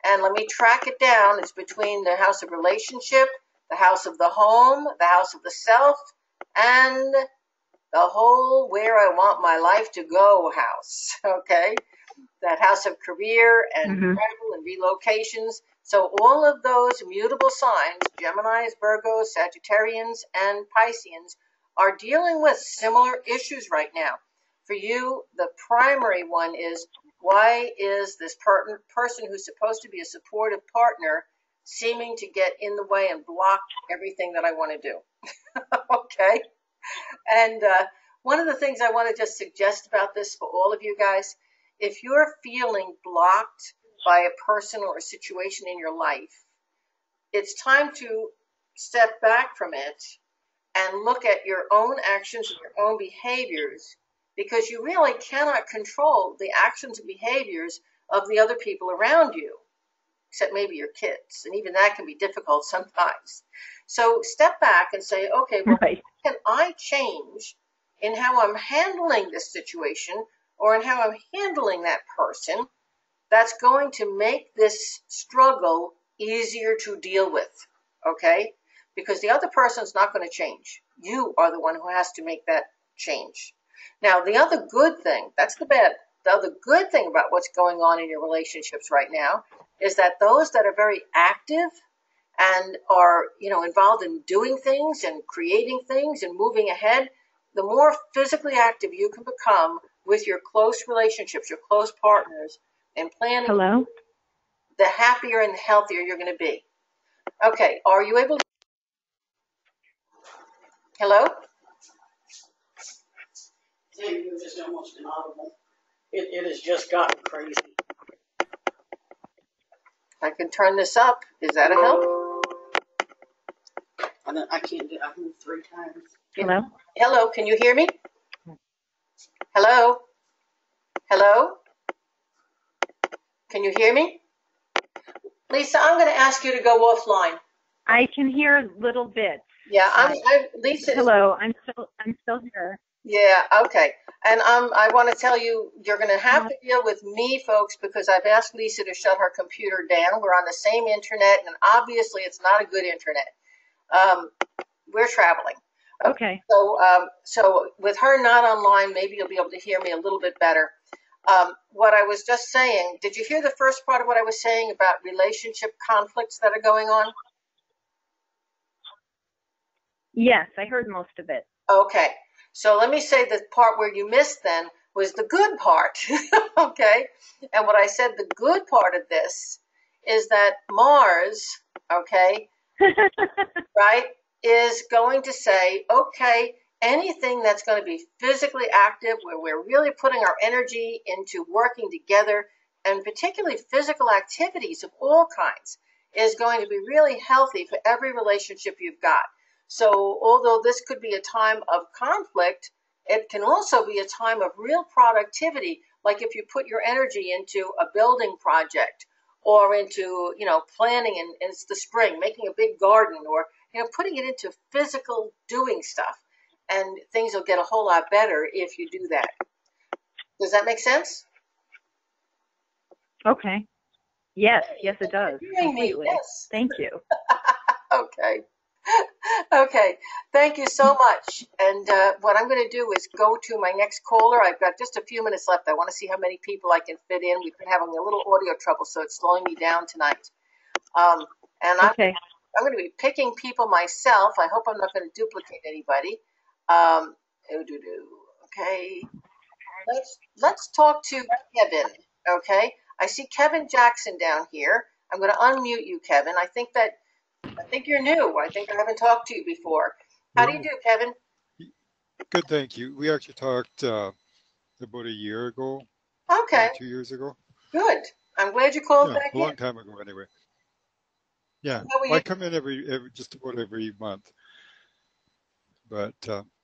And let me track it down. It's between the house of relationship, the house of the home, the house of the self, and the whole where I want my life to go house. Okay? That house of career and travel and relocations. So all of those mutable signs, Geminis, Virgos, Sagittarians, and Pisceans, are dealing with similar issues right now. For you, the primary one is, why is this person who's supposed to be a supportive partner seeming to get in the way and block everything that I want to do? Okay? And one of the things I want to just suggest about this for all of you guys, if you're feeling blocked by a person or a situation in your life, it's time to step back from it and look at your own actions and your own behaviors, because you really cannot control the actions and behaviors of the other people around you, except maybe your kids. And even that can be difficult sometimes. So step back and say, okay, well, Right. can I change in how I'm handling this situation or in how I'm handling that person that's going to make this struggle easier to deal with, okay? Because the other person's not going to change. You are the one who has to make that change. Now, the other good thing, that's the bad, the other good thing about what's going on in your relationships right now is that those that are very active and are, involved in doing things and creating things and moving ahead, the more physically active you can become with your close relationships, your close partners, and planning, Hello? the happier and healthier you're going to be. Okay, are you able to? Hello? Sandy, you're just almost inaudible. It has just gotten crazy. I can turn this up. Is that a help? I can't do it. I've moved 3 times. Hello? Hello, can you hear me? Hello? Hello? Can you hear me? Lisa, I'm going to ask you to go offline. I can hear little bits. Yeah, Lisa. Hello, I'm still here. Yeah, okay. And I want to tell you, you're going to have to deal with me, folks, because I've asked Lisa to shut her computer down. We're on the same internet, and obviously it's not a good internet. We're traveling. Okay. So with her not online, maybe you'll be able to hear me a little bit better. What I was just saying, did you hear the first part of what I was saying about relationship conflicts that are going on? Yes, I heard most of it. Okay. So let me say the part where you missed then was the good part. Okay. And what I said, the good part of this is that Mars, okay, right, is going to say, okay, anything that's going to be physically active, where we're really putting our energy into working together, and particularly physical activities of all kinds, is going to be really healthy for every relationship you've got. So although this could be a time of conflict, it can also be a time of real productivity, like if you put your energy into a building project or into, planning in the spring, making a big garden, or, putting it into physical doing stuff. And things will get a whole lot better if you do that. Does that make sense? Okay. Yes, it does. Completely. Yes. Thank you. Okay. Okay. Thank you so much. And what I'm going to do is go to my next caller. I've got just a few minutes left. I want to see how many people I can fit in. We've been having a little audio trouble, so it's slowing me down tonight. And Okay. I'm going to be picking people myself. I hope I'm not going to duplicate anybody. Okay. Let's talk to Kevin. Okay. I see Kevin Jackson down here. I'm going to unmute you, Kevin. I think you're new. I think I haven't talked to you before. How do you do, Kevin? Good, thank you. We actually talked about a year ago. Okay. 2 years ago. Good. I'm glad you called back a long in. time ago, anyway. Yeah, Well, I come in every just about every month. But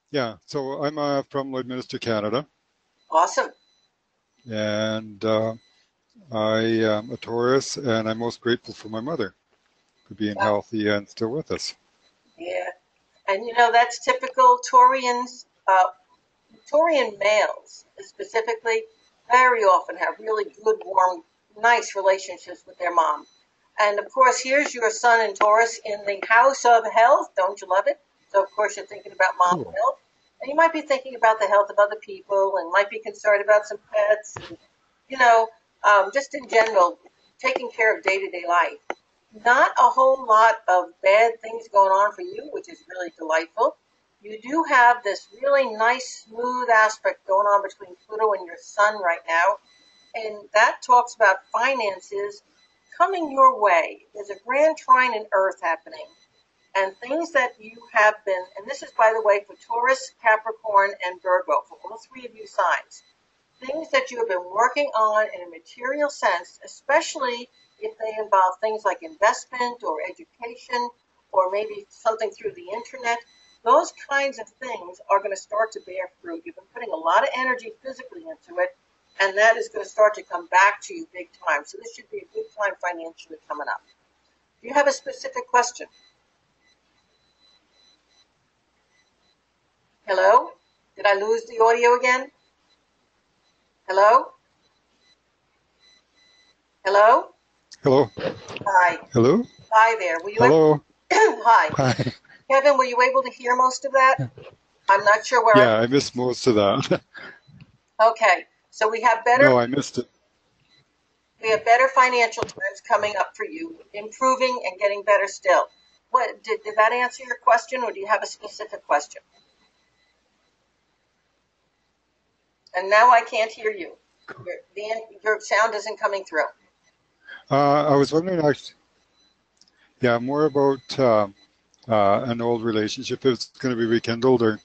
yeah, so I'm from Lloydminster, Canada. Awesome. And I am a Taurus, and I'm most grateful for my mother for being healthy and still with us. Yeah. And that's typical Taurians. Taurian males specifically very often have really good, warm, nice relationships with their mom. And of course, here's your sun in Taurus in the house of health. Don't you love it? So of course you're thinking about mom's health. And you might be thinking about the health of other people and might be concerned about some pets and, just in general, taking care of day-to-day life. Not a whole lot of bad things going on for you, which is really delightful. You do have this really nice, smooth aspect going on between Pluto and your sun right now. And that talks about finances coming your way. There's a grand trine in Earth happening. And things that you have been, and this is, by the way, for Taurus, Capricorn, and Virgo, for all three of you signs, things that you have been working on in a material sense, especially if they involve things like investment or education or maybe something through the internet, those kinds of things are going to start to bear fruit. You've been putting a lot of energy physically into it, and that is going to start to come back to you big time. So this should be a good time financially coming up. Do you have a specific question? Hello? Did I lose the audio again? Hello? Hello? Hello. Hi. Hello. Hi there. Were you Hello. Hi. Hi. Kevin, were you able to hear most of that? I'm not sure where. Yeah, I missed most of that. Okay. So we have better. No, I missed it. We have better financial times coming up for you, improving and getting better still. What did that answer your question, or do you have a specific question? And now I can't hear you. Your sound isn't coming through. I was wondering, actually, more about an old relationship. If it's going to be rekindled or.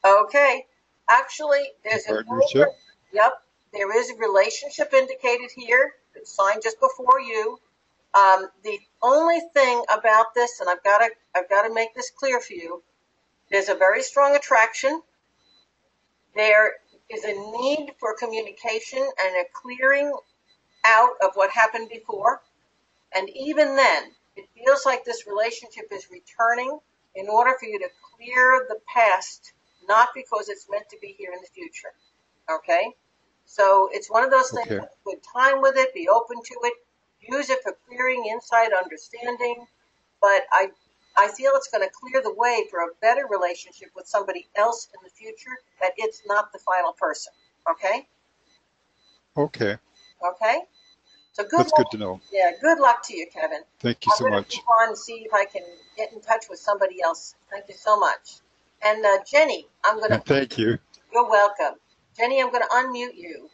Okay. Actually, there's a partnership. Yep. There is a relationship indicated here. It's signed just before you. The only thing about this, and I've got to make this clear for you, there's a very strong attraction. There is a need for communication and a clearing out of what happened before. And even then, it feels like this relationship is returning in order for you to clear the past, not because it's meant to be here in the future. Okay? So it's one of those things, Okay. good time with it, be open to it, use it for clearing, insight, understanding. But I feel it's going to clear the way for a better relationship with somebody else in the future, that it's not the final person. Okay? Okay. Okay? So good That's luck. good to know. Yeah, good luck to you, Kevin. Thank you so I'm going to much. move on and see if I can get in touch with somebody else. Thank you so much. And Jenny, I'm going to, And thank you. you're welcome. Jenny, I'm going to unmute you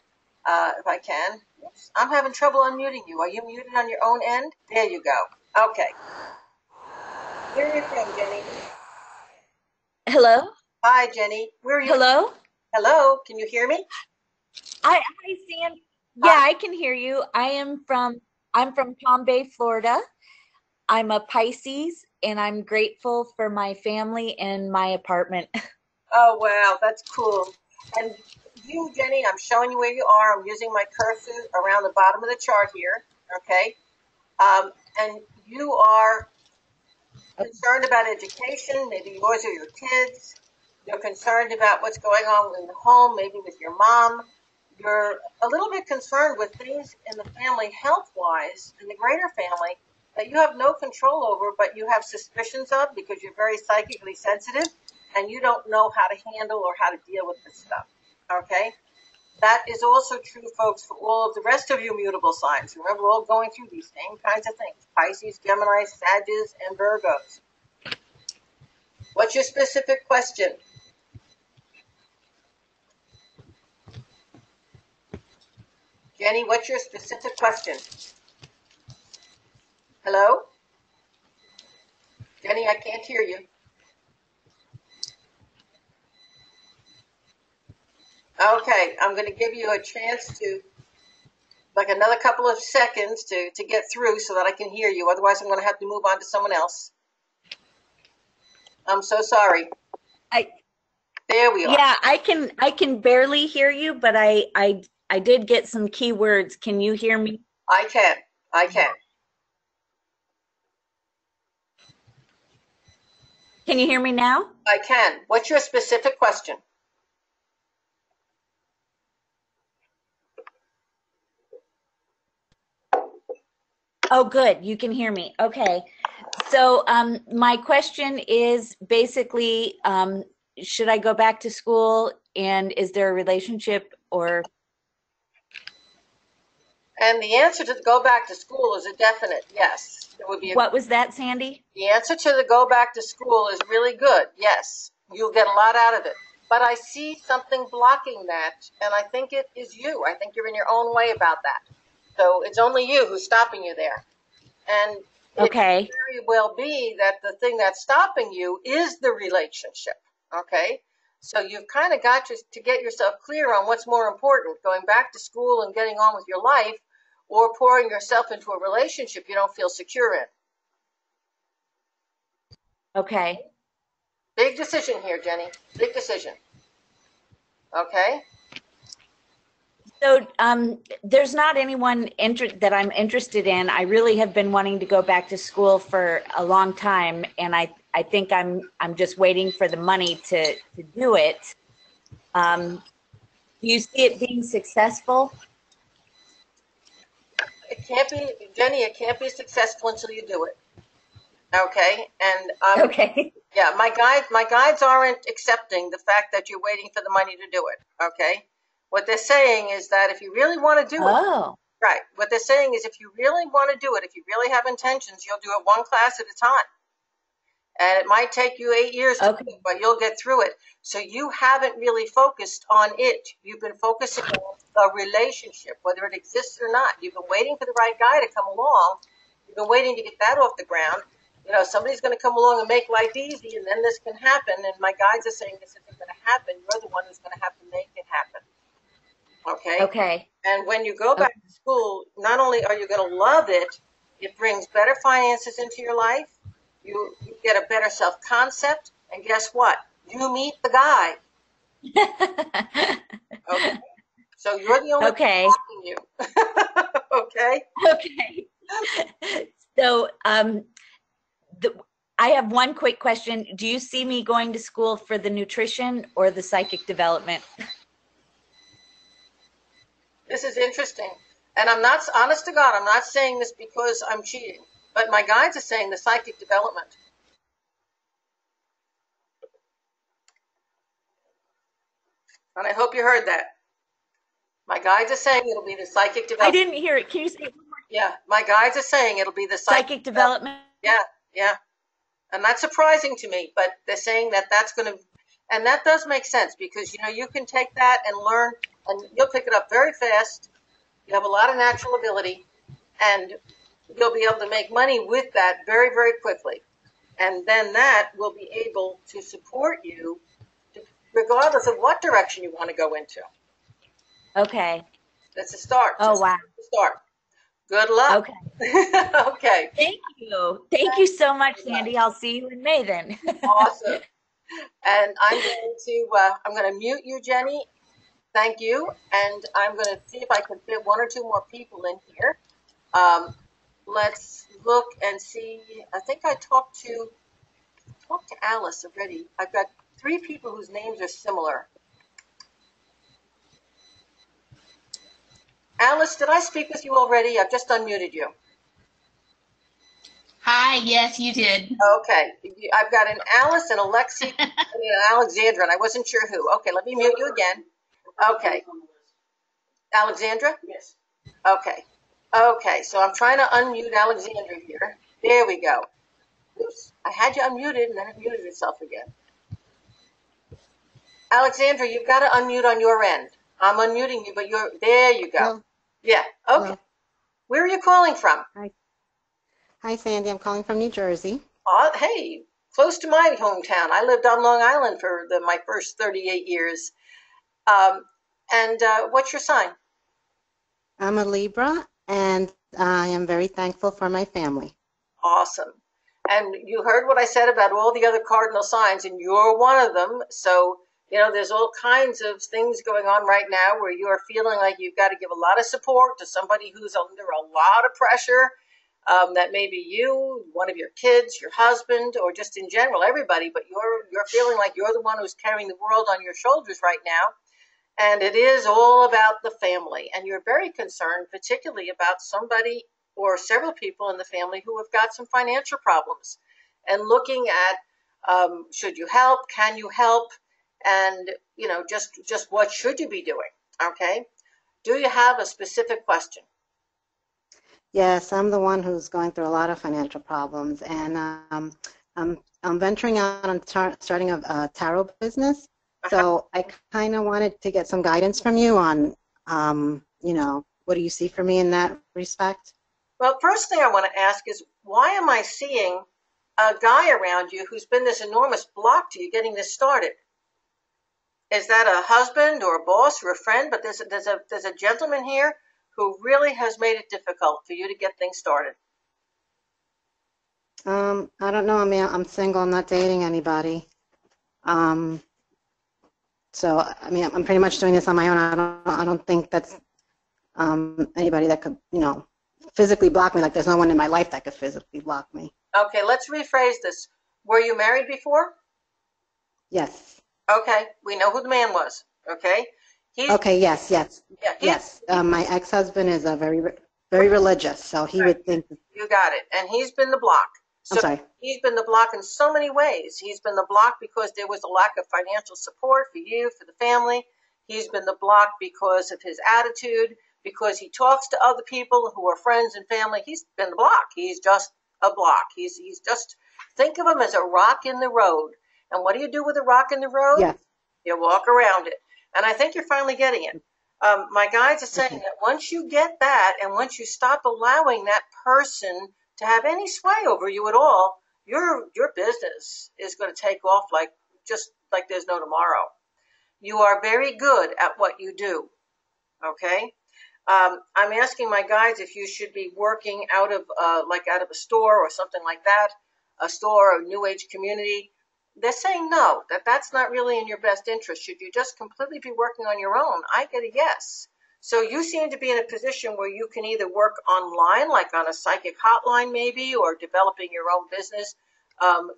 if I can. Oops, I'm having trouble unmuting you. Are you muted on your own end? There you go. Okay. Where are you from, Jenny? Hello? Hi, Jenny. Where are you? Hello? Hello. Can you hear me? Hi, Sam. Yeah, I can hear you. I'm from Palm Bay, Florida. I'm a Pisces, and I'm grateful for my family and my apartment. Oh, wow. That's cool. And you, Jenny, I'm showing you where you are. I'm using my cursor around the bottom of the chart here. Okay. And you are concerned about education, maybe yours or your kids. You're concerned about what's going on in the home, maybe with your mom. You're a little bit concerned with things in the family health-wise, in the greater family, that you have no control over, but you have suspicions of because you're very psychically sensitive and you don't know how to handle or how to deal with this stuff. Okay? That is also true, folks, for all of the rest of you mutable signs. Remember, we're all going through these same kinds of things. Pisces, Gemini, Sagittarius, and Virgos. What's your specific question? Jenny, what's your specific question? Hello? Jenny, I can't hear you. Okay, I'm going to give you a chance to, like another couple of seconds to get through so that I can hear you. Otherwise, I'm going to have to move on to someone else. I'm so sorry. There we are. Yeah, I can barely hear you, but I did get some key words. Can you hear me? I can. I can. Can you hear me now? I can. What's your specific question? Oh, good. You can hear me. Okay. So my question is basically, should I go back to school, and is there a relationship or? And the answer to go back to school is a definite yes. It would be. What was that, Sandy? The answer to the go back to school is really good. Yes, you'll get a lot out of it. But I see something blocking that, and I think it is you. I think you're in your own way about that. So it's only you who's stopping you there. And Okay. it may very well be that the thing that's stopping you is the relationship. Okay? So you've kind of got to get yourself clear on what's more important, going back to school and getting on with your life, or pouring yourself into a relationship you don't feel secure in. Okay. Big decision here, Jenny. Big decision. Okay? So there's not anyone that I'm interested in. I really have been wanting to go back to school for a long time, and I think I'm just waiting for the money to do it. Do you see it being successful? It can't be, Jenny, it can't be successful until you do it. Okay? And okay. Yeah, my guides aren't accepting the fact that you're waiting for the money to do it. Okay? What they're saying is that if you really want to do it, right, what they're saying is if you really want to do it, if you really have intentions, you'll do it one class at a time. And it might take you 8 years to do it, but you'll get through it. So you haven't really focused on it. You've been focusing on the relationship, whether it exists or not. You've been waiting for the right guy to come along. You've been waiting to get that off the ground. You know, somebody's going to come along and make life easy, and then this can happen. And my guides are saying this isn't going to happen. You're the one who's going to have to make it happen. Okay? Okay. And when you go back to school, not only are you going to love it, it brings better finances into your life. You get a better self-concept. And guess what? You meet the guy. Okay. So you're the only Okay. one talking you. Okay. Okay. So, I have one quick question. Do you see me going to school for the nutrition or the psychic development? This is interesting. And I'm not, honest to God, I'm not saying this because I'm cheating, but my guides are saying the psychic development. And I hope you heard that. My guides are saying it'll be the psychic development. I didn't hear it. Can you say it one more time? Yeah, my guides are saying it'll be the Psychic development? Yeah. And that's surprising to me, but they're saying that that's going to, and that does make sense because, you can take that and learn, and you'll pick it up very fast. You have a lot of natural ability, and you'll be able to make money with that very, very quickly. And then that will be able to support you regardless of what direction you want to go into. Okay. That's a start. Oh, wow. Start. Good luck. Okay. Okay. Thank you. Thank you so much, Sandy. I'll see you in May then. Awesome. And I'm going to mute you, Jenny. Thank you. And I'm going to see if I can fit one or two more people in here. Let's look and see. I think I talked to Alice already. I've got 3 people whose names are similar. Alice, did I speak with you already? I've just unmuted you. Hi, yes, you did. Okay. I've got an Alice and a Lexi and an Alexandra, and I wasn't sure who. Okay, let me mute you again. Okay. Alexandra? Yes. Okay. Okay, so I'm trying to unmute Alexandra here. There we go. Oops. I had you unmuted, and then it muted itself again. Alexandra, you've got to unmute on your end. I'm unmuting you, but there you go. Hello. Yeah, okay. Hello. Where are you calling from? Hi, Sandy. I'm calling from New Jersey. Hey, close to my hometown. I lived on Long Island for my first 38 years. What's your sign? I'm a Libra, and I am very thankful for my family. Awesome. And you heard what I said about all the other cardinal signs, and you're one of them. So, there's all kinds of things going on right now where you are feeling like you've got to give a lot of support to somebody who's under a lot of pressure. That may be you, one of your kids, your husband, or just in general, everybody. But you're feeling like you're the one who's carrying the world on your shoulders right now. And it is all about the family. And you're very concerned, particularly about somebody or several people in the family who have got some financial problems. And looking at, should you help? Can you help? And, just what should you be doing? Okay. Do you have a specific question? Yes, I'm the one who's going through a lot of financial problems, and I'm venturing out on starting a tarot business. So I kind of wanted to get some guidance from you on, what do you see for me in that respect? Well, first thing I want to ask is, why am I seeing a guy around you who's been this enormous block to you getting this started? Is that a husband or a boss or a friend? But there's a gentleman here who really has made it difficult for you to get things started. I don't know. I mean, I'm single. I'm not dating anybody. So, I mean, I'm pretty much doing this on my own. I don't think that's anybody that could, physically block me. Like, there's no one in my life that could physically block me. Okay, let's rephrase this. Were you married before? Yes. Okay, we know who the man was. Okay. Okay. Yes. Yeah, yes. My ex-husband is a very religious, so he would think. You got it, and he's been the block. So I'm sorry. He's been the block in so many ways. He's been the block because there was a lack of financial support for you, for the family. He's been the block because of his attitude, because he talks to other people who are friends and family. He's been the block. He's just a block. He's just, think of him as a rock in the road. And what do you do with a rock in the road? Yes. You walk around it. And I think you're finally getting it. My guides are saying that once you get that, and once you stop allowing that person to have any sway over you at all, your business is going to take off just like there's no tomorrow. You are very good at what you do. Okay. I'm asking my guides if you should be working out of a store or something like that, a store or a New Age community, they're saying no, that's not really in your best interest. Should you just completely be working on your own? I get a yes. So you seem to be in a position where you can either work online, like on a psychic hotline maybe, or developing your own business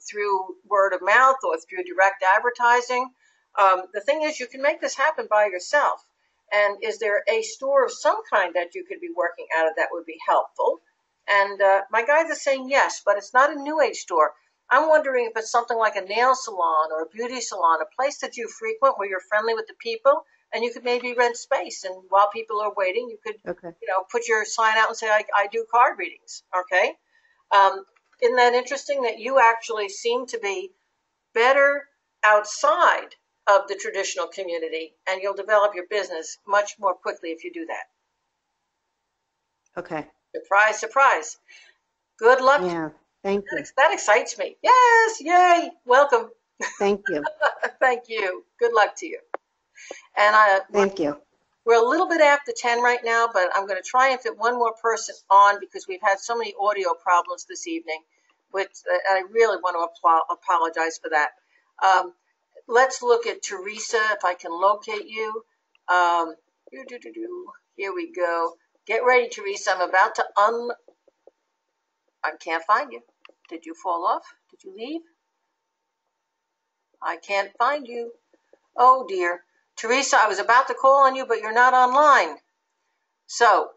through word of mouth or through direct advertising. The thing is, you can make this happen by yourself. And is there a store of some kind that you could be working out of that would be helpful? And my guides are saying yes, but it's not a new age store. I'm wondering if it's something like a nail salon or a beauty salon, a place that you frequent where you're friendly with the people, and you could maybe rent space. And while people are waiting, you could, put your sign out and say, I do card readings. Okay. Isn't that interesting that you actually seem to be better outside of the traditional community, and you'll develop your business much more quickly if you do that. Okay. Surprise, surprise. Good luck. Yeah. Thank you. That excites me. Yes. Yay. Welcome. Thank you. Thank you. Good luck to you. And thank you. We're a little bit after 10 right now, but I'm going to try and fit one more person on because we've had so many audio problems this evening, which I really want to apologize for that. Let's look at Teresa, if I can locate you. Here we go. Get ready, Teresa. I'm about to I can't find you. Did you fall off? Did you leave? I can't find you. Oh, dear. Teresa, I was about to call on you, but you're not online. So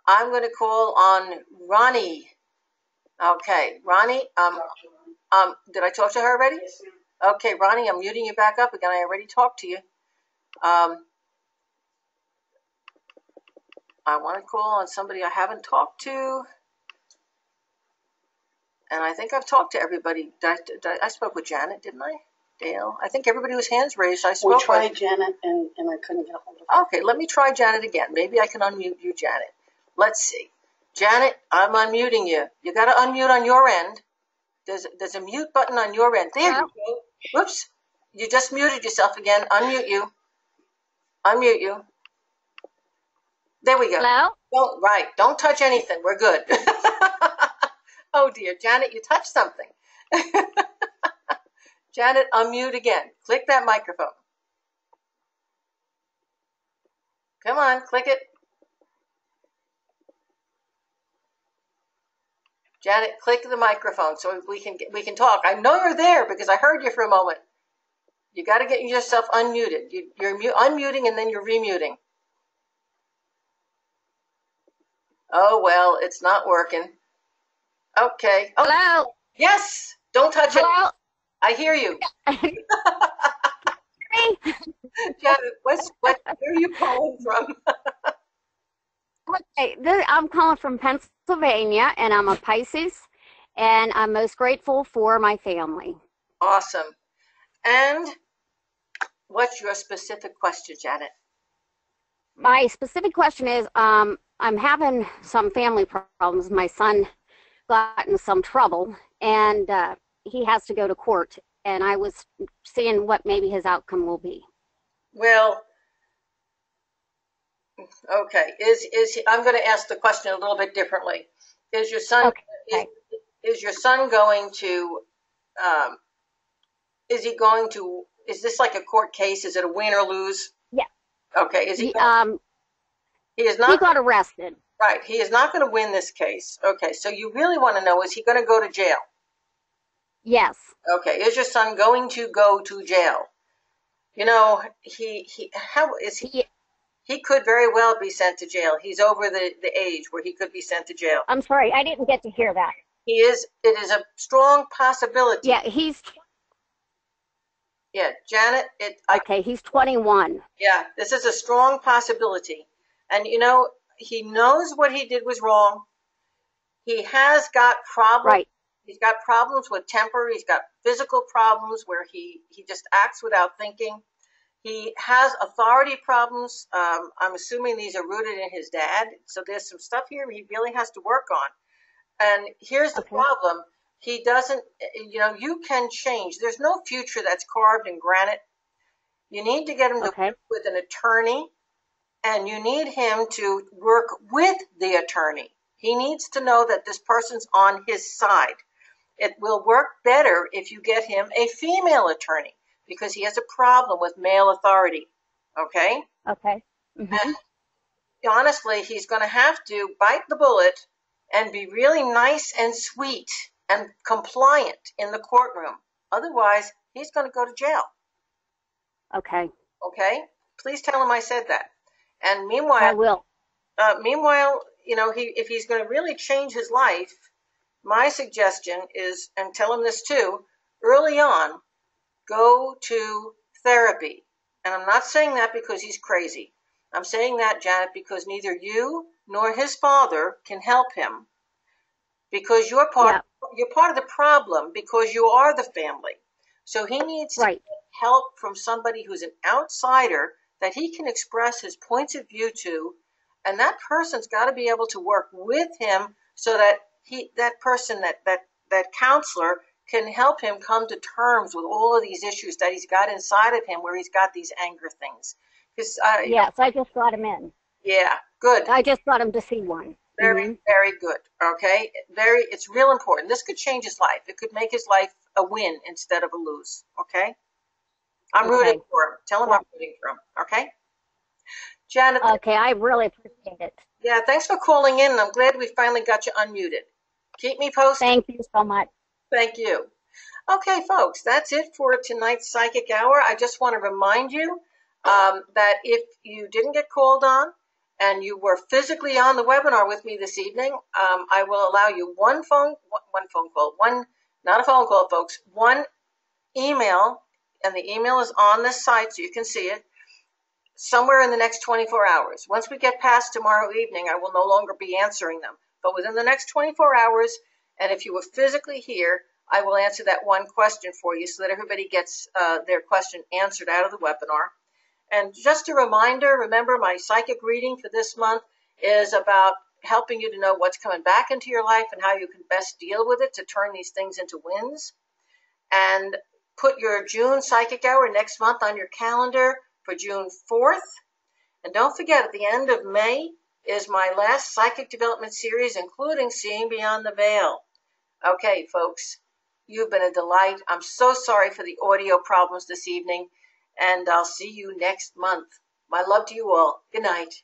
I'm going to call on Ronnie. Okay, Ronnie, did I talk to her already? Yes, ma'am. Okay, Ronnie, I'm muting you back up again. I already talked to you. I want to call on somebody I haven't talked to. And I think I've talked to everybody. I spoke with Janet, didn't I? Dale? I think everybody was hands raised. We tried Janet, and I couldn't get a hold of her. Okay, let me try Janet again. Maybe I can unmute you, Janet. Let's see. Janet, I'm unmuting you. You got to unmute on your end. There's a mute button on your end. There you go. Whoops. You just muted yourself again. Unmute you. Unmute you. There we go. Hello? Right. Don't touch anything. We're good. Oh, dear. Janet, you touched something. Janet, unmute again. Click that microphone. Come on, click it. Janet, click the microphone so we can talk. I know you're there because I heard you for a moment. You got to get yourself unmuted. You're unmuting and then you're remuting. Oh, well, it's not working. Okay. Oh, hello? Yes. Don't touch hello? it. I hear you. Janet, where are you calling from? Okay, I'm calling from Pennsylvania, and I'm a Pisces, and I'm most grateful for my family. Awesome. And what's your specific question, Janet? My specific question is, I'm having some family problems. My son got in some trouble, and he has to go to court, and I was seeing what maybe his outcome will be. Well, okay. I'm going to ask the question a little bit differently. Is your son is your son going to is this like a court case? Is it a win or lose? Yeah. Okay. Is he is not he got arrested. Right. He is not going to win this case. Okay. So you really want to know, is he going to go to jail? Yes. Okay. Is your son going to go to jail? You know, he could very well be sent to jail. He's over the age where he could be sent to jail. I'm sorry, I didn't get to hear that. It is a strong possibility. Yeah, Janet, okay, he's 21. Yeah, this is a strong possibility. And you know, he knows what he did was wrong. He has got problems. Right. He's got problems with temper. He's got physical problems where he just acts without thinking. He has authority problems. I'm assuming these are rooted in his dad. So there's some stuff here he really has to work on. And here's the problem. He doesn't, you can change. There's no future that's carved in granite. You need to get him to work with an attorney, and you need him to work with the attorney. He needs to know that this person's on his side. It will work better if you get him a female attorney because he has a problem with male authority. Okay? Okay. Mm-hmm. Honestly, he's going to have to bite the bullet and be really nice and sweet and compliant in the courtroom. Otherwise, he's going to go to jail. Okay. Okay? Please tell him I said that. And I meanwhile, will. if he's going to really change his life, my suggestion is, and tell him this too, early on, go to therapy. And I'm not saying that because he's crazy. I'm saying that, Janet, because neither you nor his father can help him because you're part of the problem because you are the family. So he needs to get help from somebody who's an outsider that he can express his points of view to, and that person's got to be able to work with him so that that counselor can help him come to terms with all of these issues that he's got inside of him where he's got these anger things. Yes, I just brought him in. Yeah, good. I just brought him to see one. Very, very good. Okay, it's real important. This could change his life. It could make his life a win instead of a lose. Okay, I'm rooting for him. Tell him I'm rooting for him. Okay, Janet. Okay, I really appreciate it. Yeah, thanks for calling in. I'm glad we finally got you unmuted. Keep me posted. Thank you so much. Thank you. Okay, folks, that's it for tonight's Psychic Hour. I just want to remind you that if you didn't get called on and you were physically on the webinar with me this evening, I will allow you one email, and the email is on this site so you can see it, somewhere in the next 24 hours. Once we get past tomorrow evening, I will no longer be answering them. But within the next 24 hours, and if you were physically here, I will answer that one question for you so that everybody gets their question answered out of the webinar. And just a reminder, remember my psychic reading for this month is about helping you to know what's coming back into your life and how you can best deal with it to turn these things into wins. And put your June Psychic Hour next month on your calendar for June 4th. And don't forget, at the end of May is my last Psychic Development series, including Seeing Beyond the Veil. Okay, folks, you've been a delight. I'm so sorry for the audio problems this evening, and I'll see you next month. My love to you all. Good night.